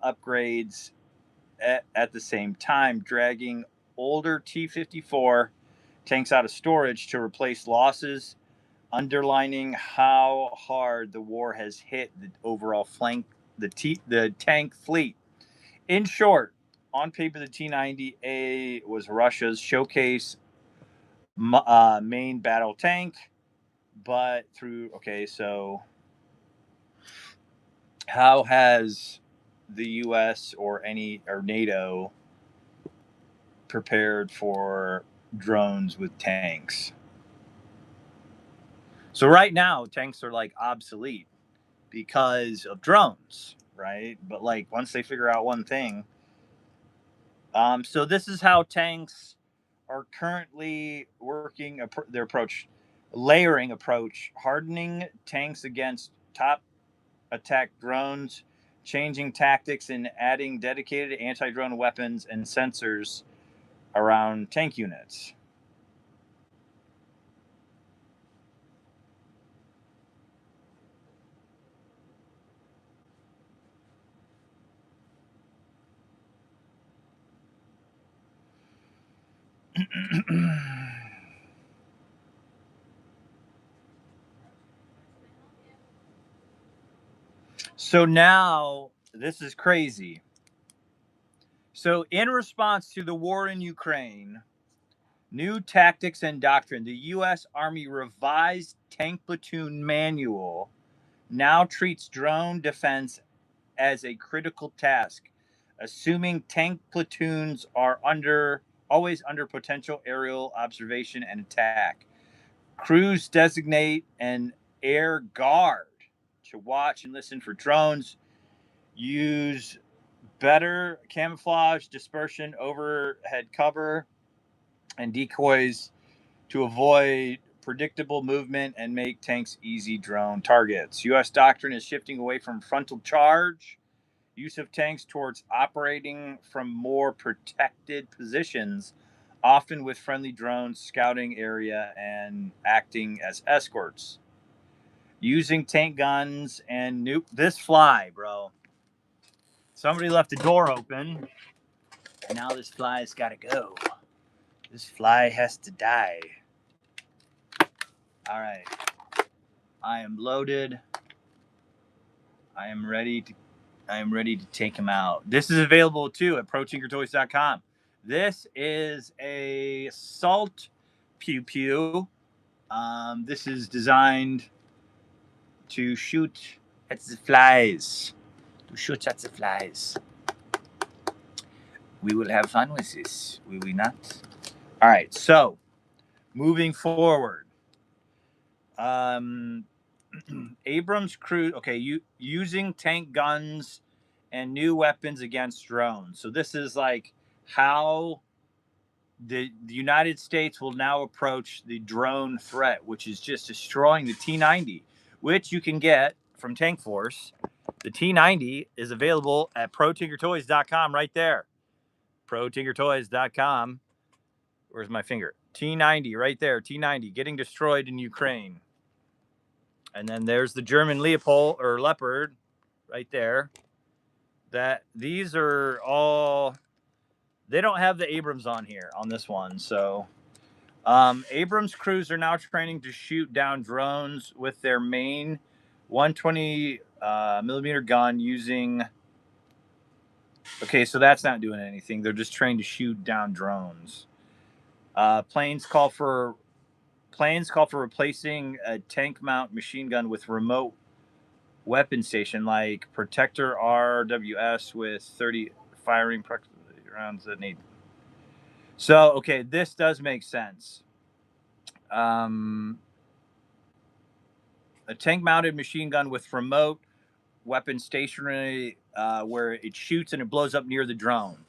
upgrades at the same time, dragging older T-54 tanks out of storage to replace losses, underlining how hard the war has hit the overall the tank fleet. In short, on paper, the T-90A was Russia's showcase main battle tank, but so how has the U.S. or NATO prepared for drones with tanks? So right now, tanks are obsolete because of drones, right? But once they figure out one thing, so this is how tanks are currently working their layering approach, hardening tanks against top attack drones, changing tactics, and adding dedicated anti-drone weapons and sensors around tank units. So now this is crazy. So in response to the war in Ukraine, new tactics and doctrine, the U.S. Army revised tank platoon manual now treats drone defense as a critical task, assuming tank platoons are always under potential aerial observation and attack. Crews designate an air guard to watch and listen for drones, use better camouflage, dispersion, overhead cover, and decoys to avoid predictable movement and make tanks easy drone targets. U.S. doctrine is shifting away from frontal charge use of tanks towards operating from more protected positions, often with friendly drones scouting area and acting as escorts. Using tank guns and this fly, bro. Somebody left the door open, and now this fly's got to go. This fly has to die. All right. I am loaded. I am ready to take him out. This is available too at Protinkertoys.com. This is a salt pew pew. This is designed to shoot at the flies. We will have fun with this, will we not? All right, so moving forward. Abrams crew, using tank guns and new weapons against drones. So this is how the United States will now approach the drone threat, which is just destroying the T-90, which you can get from Tank Force. The T-90 is available at Protinkertoys.com right there. Protinkertoys.com. Where's my finger? T-90 right there. T-90 getting destroyed in Ukraine. And then there's the German Leopard right there. That these are all, they don't have the Abrams on here on this one. So Abrams crews are now training to shoot down drones with their main 120 millimeter gun using. Okay, so that's not doing anything. They're just trained to shoot down drones. Planes call for replacing a tank mount machine gun with remote weapon station like Protector RWS with 30 firing rounds that need. So, okay, this does make sense. A tank-mounted machine gun with remote weapon stationary where it shoots and it blows up near the drone.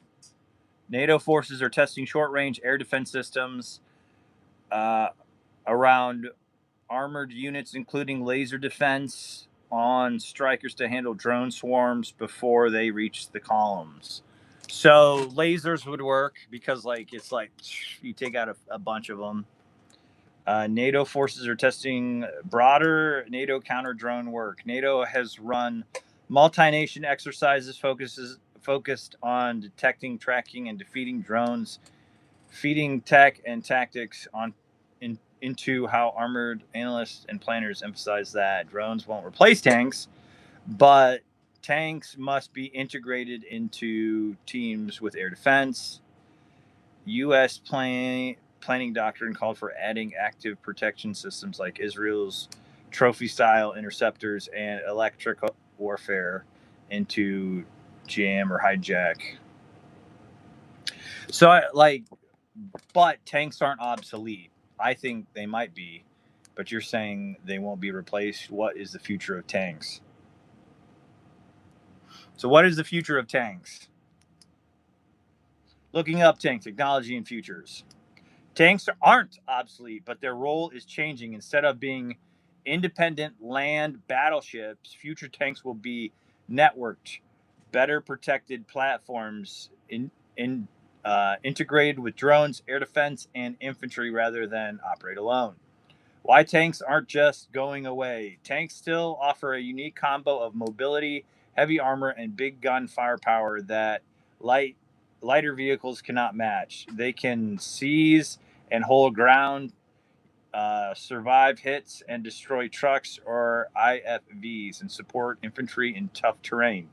NATO forces are testing short-range air defense systems around armored units, including laser defense on strikers to handle drone swarms before they reach the columns. So lasers would work because, like, it's like you take out a bunch of them. NATO forces are testing broader NATO counter-drone work. NATO has run multi-nation exercises focused on detecting, tracking, and defeating drones, feeding tech and tactics into how armored analysts and planners emphasize that drones won't replace tanks, but tanks must be integrated into teams with air defense. U.S. planning doctrine called for adding active protection systems like Israel's trophy-style interceptors and electric warfare into jam or hijack. So, but tanks aren't obsolete. I think they might be, but you're saying they won't be replaced. What is the future of tanks? So what is the future of tanks? Looking up tank technology and futures. Tanks aren't obsolete, but their role is changing. Instead of being independent land battleships, future tanks will be networked, better protected platforms integrated with drones, air defense, and infantry rather than operate alone. Why tanks aren't just going away. Tanks still offer a unique combo of mobility, heavy armor, and big gun firepower that lighter vehicles cannot match. They can seize and hold ground, survive hits, and destroy trucks or IFVs, and support infantry in tough terrain.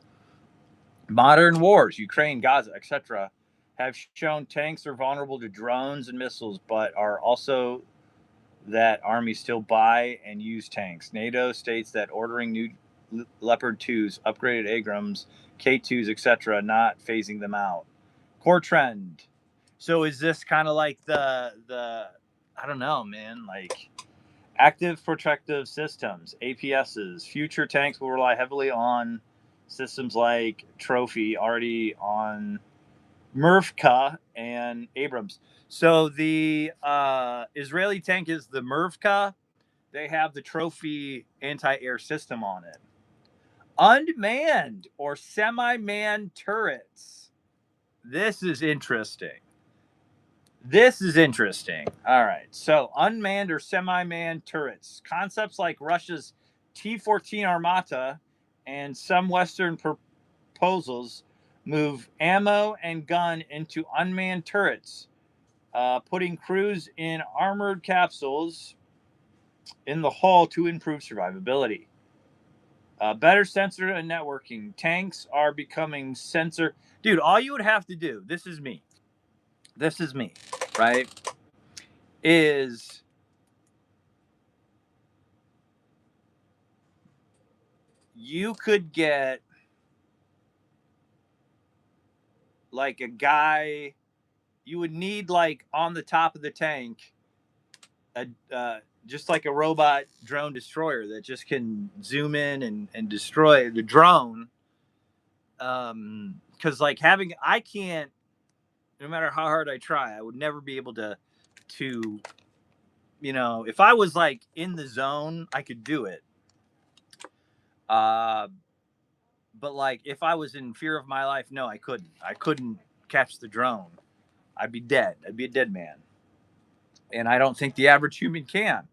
Modern wars, Ukraine, Gaza, etc., have shown tanks are vulnerable to drones and missiles, but are also that armies still buy and use tanks. NATO states that ordering new Leopard 2s, upgraded Abrams, K2s, etc., not phasing them out. Core trend. So is this kind of like the I don't know, man, like active protective systems, APSs. Future tanks will rely heavily on systems like Trophy, already on Mervka and Abrams. So the Israeli tank is the Mervka. They have the Trophy anti-air system on it. Unmanned or semi-manned turrets. This is interesting. All right. So unmanned or semi-manned turrets. Concepts like Russia's T-14 Armata and some Western proposals move ammo and gun into unmanned turrets, putting crews in armored capsules in the hull to improve survivability. Better sensor and networking. Tanks are becoming sensor. Dude, all you would have to do, this is me, right, is you could get like a guy, you would need like on the top of the tank, just like a robot drone destroyer that just can zoom in and destroy the drone. Because like I can't no matter how hard I try, I would never be able to, you know, if I was like in the zone, I could do it. But like if I was in fear of my life, no, I couldn't. I couldn't catch the drone. I'd be dead. I'd be a dead man. And I don't think the average human can.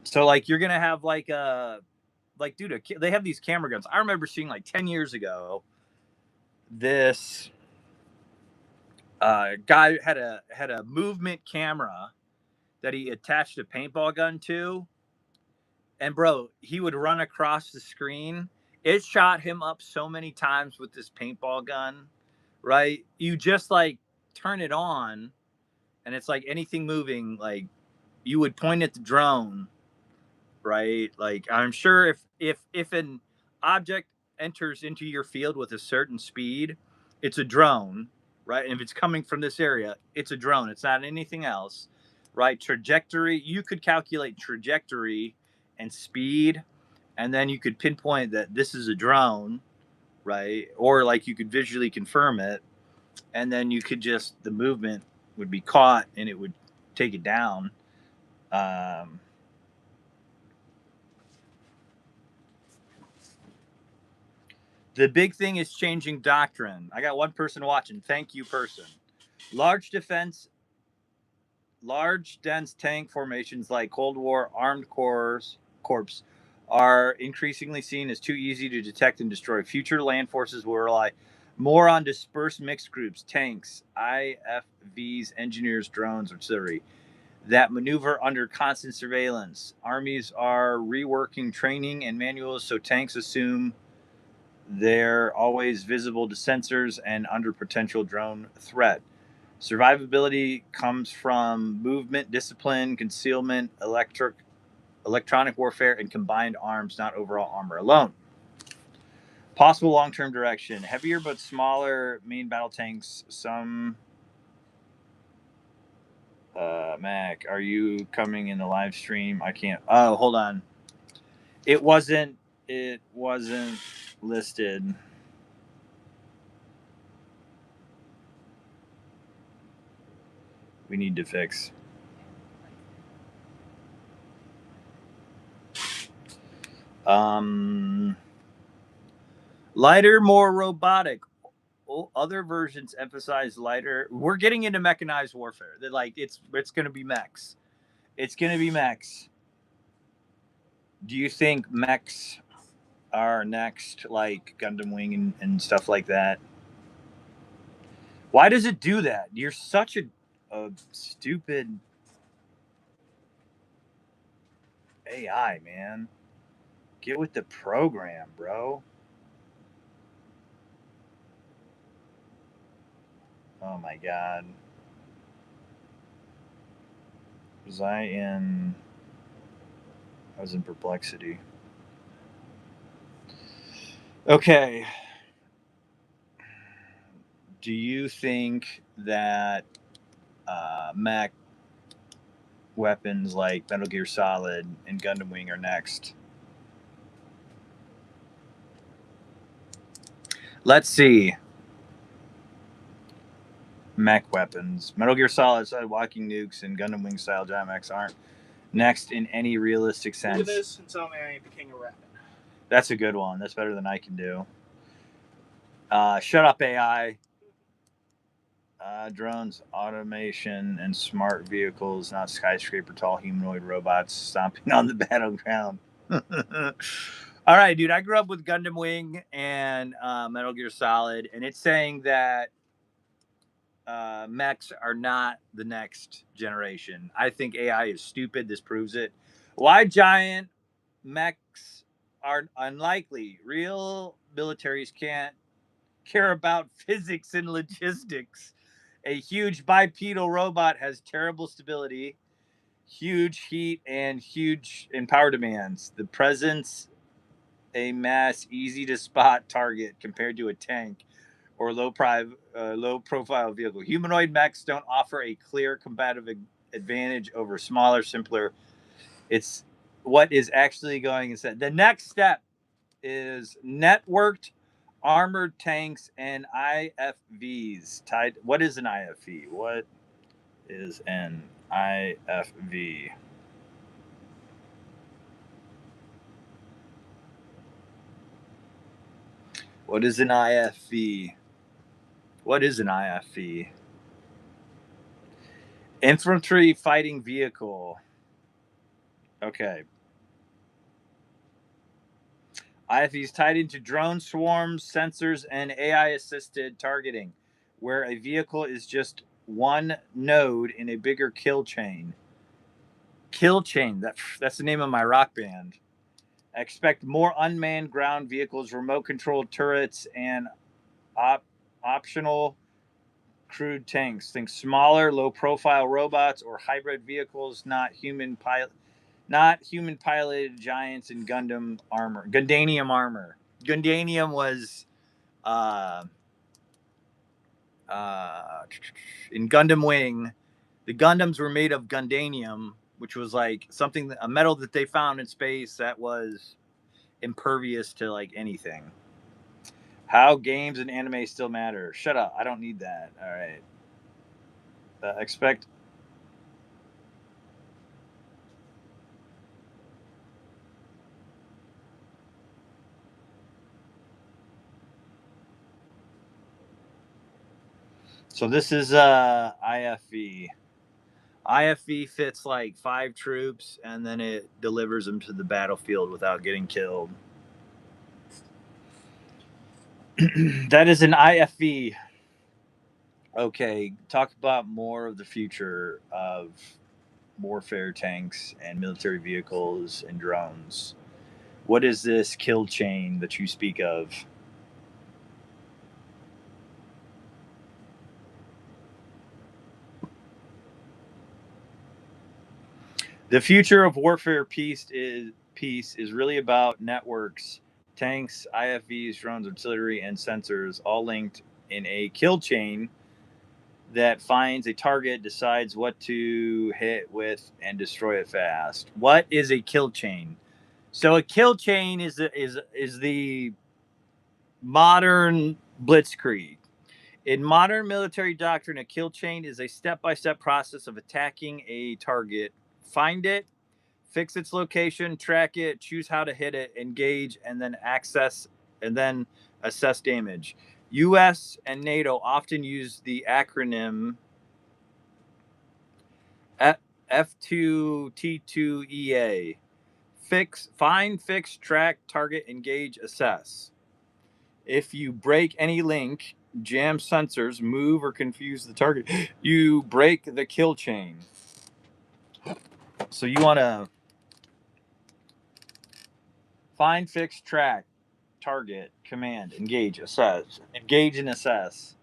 So like you're gonna have like dude, they have these camera guns. I remember seeing like 10 years ago this guy had a movement camera that he attached a paintball gun to, and bro, he would run across the screen. It shot him up so many times with this paintball gun, right? You just like turn it on, and it's like anything moving, like you would point at the drone, right? Like I'm sure if an object enters into your field with a certain speed, it's a drone, right? And if it's coming from this area, it's a drone. It's not anything else, right? Trajectory, you could calculate trajectory and speed, and then you could pinpoint that this is a drone, right? Or like you could visually confirm it, and then you could just the movement would be caught and it would take it down. The big thing is changing doctrine. I got one person watching. Thank you, person. Large defense, large dense tank formations like Cold War armed corps are increasingly seen as too easy to detect and destroy. Future land forces will rely more on dispersed mixed groups, tanks, IFVs, engineers, drones, artillery that maneuver under constant surveillance. Armies are reworking training and manuals so tanks assume they're always visible to sensors and under potential drone threat. Survivability comes from movement, discipline, concealment, electronic warfare, and combined arms, not overall armor alone. Possible long-term direction: heavier but smaller main battle tanks. Some Mac, are you coming in the live stream? I can't. Oh, hold on. It wasn't listed. We need to fix. Lighter, more robotic. Other versions emphasize lighter. We're getting into mechanized warfare. That like it's going to be mechs. It's going to be mechs. Do you think mechs are next, like Gundam Wing and stuff like that? Why does it do that? You're such a stupid AI, man. Get with the program, bro. Oh my god. I was in perplexity. Okay. Do you think that mech weapons like Metal Gear Solid and Gundam Wing are next? Let's see. Mech weapons. Metal Gear Solid style walking nukes and Gundam Wing style giant mechs aren't next in any realistic sense. Look at this and tell me I ain't the king of rapping. That's a good one. That's better than I can do. Shut up, AI. Drones, automation, and smart vehicles, not skyscraper tall humanoid robots stomping on the battleground. All right, dude. I grew up with Gundam Wing and Metal Gear Solid, and it's saying that mechs are not the next generation. I think AI is stupid. This proves it. Why giant mechs are unlikely? Real militaries can't care about physics and logistics. A huge bipedal robot has terrible stability, huge heat, and huge power demands. The presence a mass, easy to spot target compared to a tank or low profile vehicle. Humanoid mechs don't offer a clear combative advantage over smaller, simpler. It's what is actually going instead. The next step is networked armored tanks and IFVs tied. What is an IFV? What is an IFV? What is an IFV? What is an IFV? Infantry fighting vehicle. Okay. IFVs tied into drone swarms, sensors, and AI assisted targeting, where a vehicle is just one node in a bigger kill chain. Kill chain. That's the name of my rock band. Expect more unmanned ground vehicles, remote controlled turrets, and optional crewed tanks. Think smaller, low profile robots or hybrid vehicles, not human piloted giants in Gundam armor. Gundanium armor. Gundanium was uh, uh, in Gundam Wing. The Gundams were made of Gundanium, which was like a metal that they found in space that was impervious to like anything. How games and anime still matter. Shut up. I don't need that. All right. Expect. So this is IFV. IFV fits like 5 troops and then it delivers them to the battlefield without getting killed. That is an IFV. Okay, talk about more of the future of warfare tanks and military vehicles and drones. What is this kill chain that you speak of? The future of warfare peace is really about networks, tanks, IFVs, drones, artillery, and sensors all linked in a kill chain that finds a target, decides what to hit with, and destroy it fast. What is a kill chain? So a kill chain is the modern blitzkrieg. In modern military doctrine, a kill chain is a step-by-step process of attacking a target, find it, fix its location, track it, choose how to hit it, engage, and then assess damage. US and NATO often use the acronym F2T2EA. Find, fix, track, target, engage, assess. If you break any link, jam sensors, move, or confuse the target, you break the kill chain. So you want to find, fix, track, target, command, engage, assess. Engage and assess.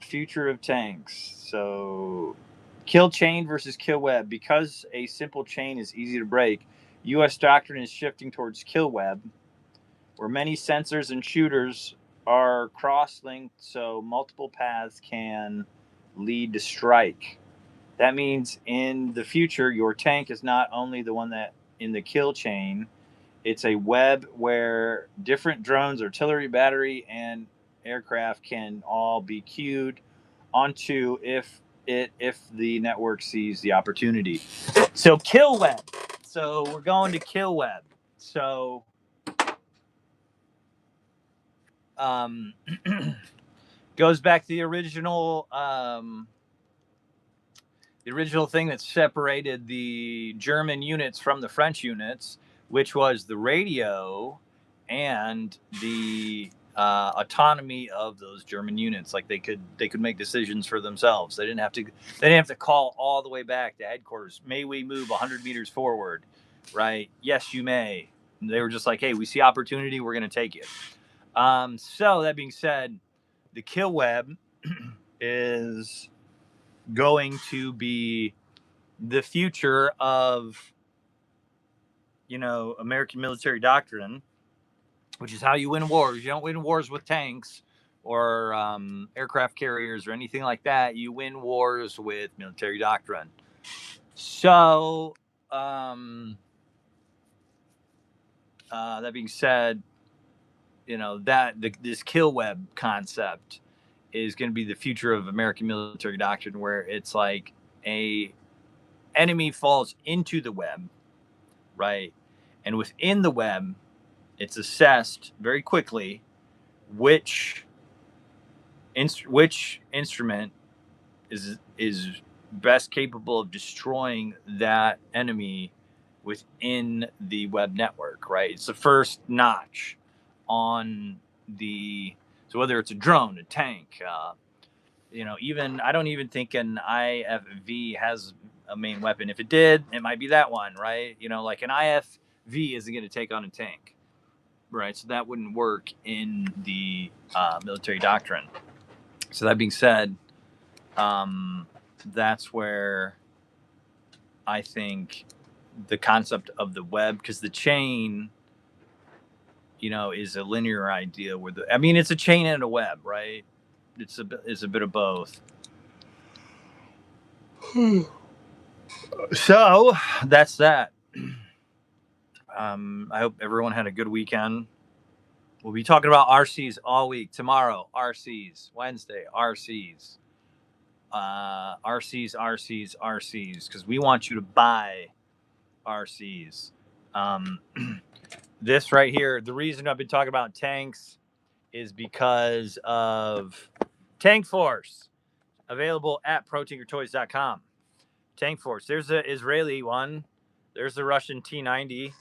Future of tanks. So kill chain versus kill web. Because a simple chain is easy to break, U.S. doctrine is shifting towards kill web, where many sensors and shooters are cross-linked so multiple paths can lead to strike. That means in the future, your tank is not only the one that in the kill chain, it's a web where different drones, artillery, battery, and aircraft can all be queued onto if the network sees the opportunity. So kill web. So we're going to kill web. So goes back to the original thing that separated the German units from the French units, which was the radio and the autonomy of those German units. Like they could make decisions for themselves. They didn't have to call all the way back to headquarters. May we move 100 meters forward? Right? Yes, you may. And they were just like, hey, we see opportunity, we're going to take it. So that being said, the kill web is going to be the future of American military doctrine, which is how you win wars. You don't win wars with tanks or aircraft carriers or anything like that. You win wars with military doctrine. So that being said, this kill web concept is going to be the future of American military doctrine, where it's like a enemy falls into the web, right? And within the web, it's assessed very quickly which instrument is best capable of destroying that enemy within the web network, right? It's the first notch on so whether it's a drone, a tank, even I don't even think an IFV has a main weapon. If it did, it might be that one, right? Like an IFV isn't going to take on a tank, right? So that wouldn't work in the military doctrine. So that being said, that's where I think the concept of the web, because the chain, is a linear idea where it's a chain and a web, right? It's a bit of both. So that's that. I hope everyone had a good weekend. We'll be talking about RCs all week. Tomorrow, RCs. Wednesday, RCs. RCs, because we want you to buy RCs. This right here, the reason I've been talking about tanks is because of Tank Force, available at Protinkertoys.com. Tank Force. There's the Israeli one. There's the Russian T90.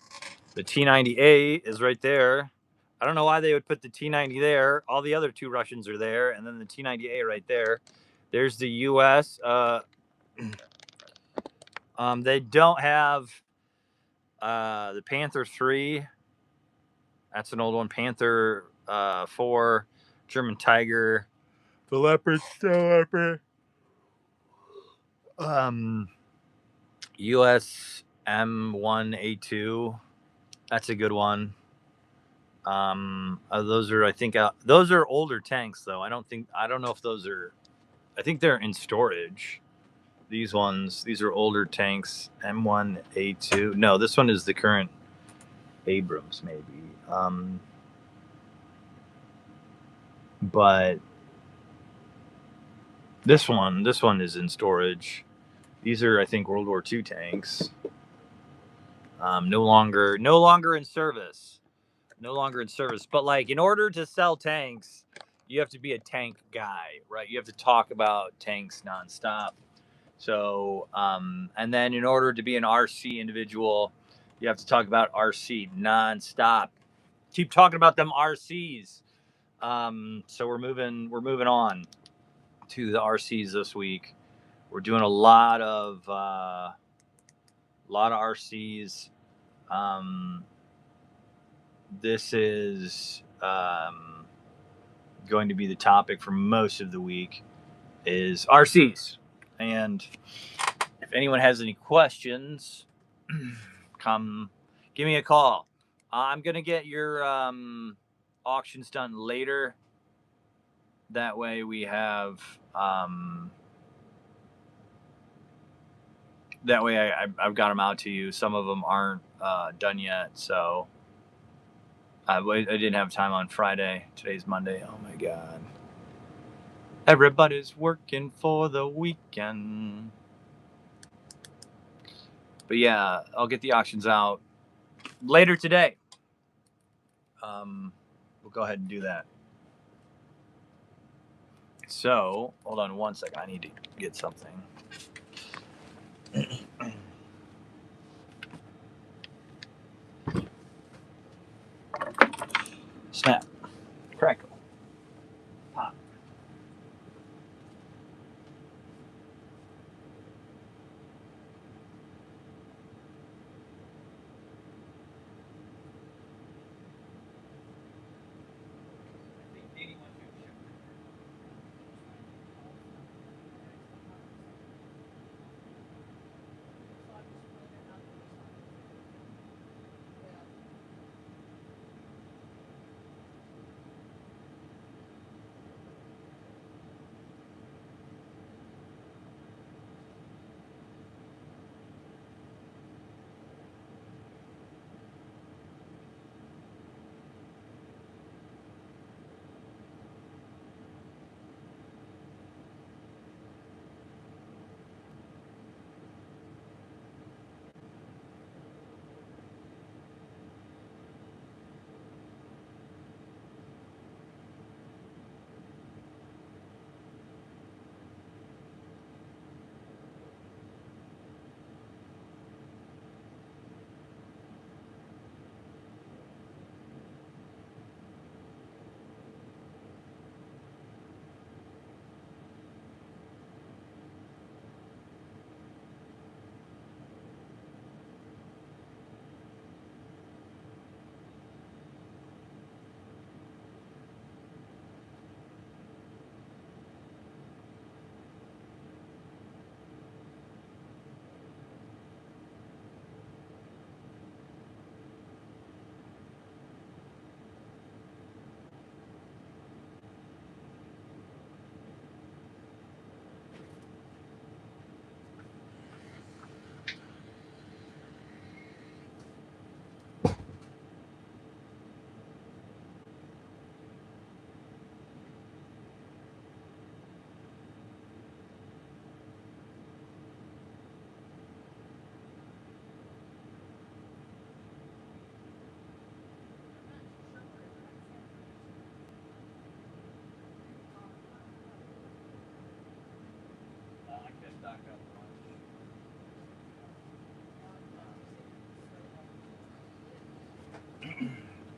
The T90A is right there. I don't know why they would put the T90 there. All the other two Russians are there, and then the T90A right there. There's the U.S. They don't have the Panther 3. That's an old one. Panther 4, German Tiger, the Leopard, US M1A2. That's a good one. Those are, I think, those are older tanks, though. I don't know if those are. I think they're in storage. These are older tanks. M1A2. No, this one is the current Abrams, maybe. But this one is in storage. These are, I think, World War II tanks. No longer in service. No longer in service. But like, in order to sell tanks, you have to be a tank guy, right? You have to talk about tanks nonstop. So, and then in order to be an RC individual, you have to talk about RC nonstop. Keep talking about them RCs. So we're moving on to the RCs this week. We're doing a lot of RCs. This is going to be the topic for most of the week, is RCs. And if anyone has any questions, come give me a call. I'm going to get your auctions done later. That way we have... that way I've got them out to you. Some of them aren't done yet, so I didn't have time on Friday. Today's Monday. Oh my God. Everybody's working for the weekend. But yeah, I'll get the auctions out later today. We'll go ahead and do that. So, hold on one second. I need to get something. Snap. Crackle. Pop.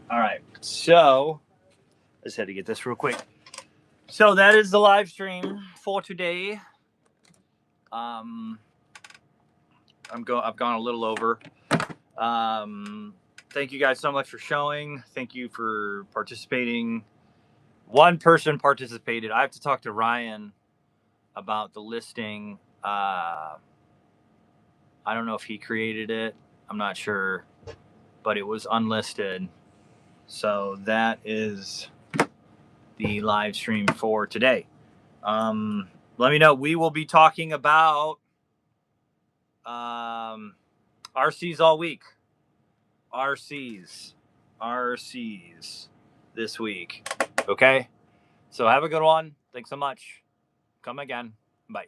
All right, so I just had to get this real quick. So that is the live stream for today. I've gone a little over. Thank you guys so much for showing. Thank you for participating. One person participated. I have to talk to Ryan about the listing. I don't know if he created it. I'm not sure, but it was unlisted. So that is the live stream for today. Let me know. We will be talking about RCs all week. RCs this week. Okay? So have a good one. Thanks so much. Come again. Bye.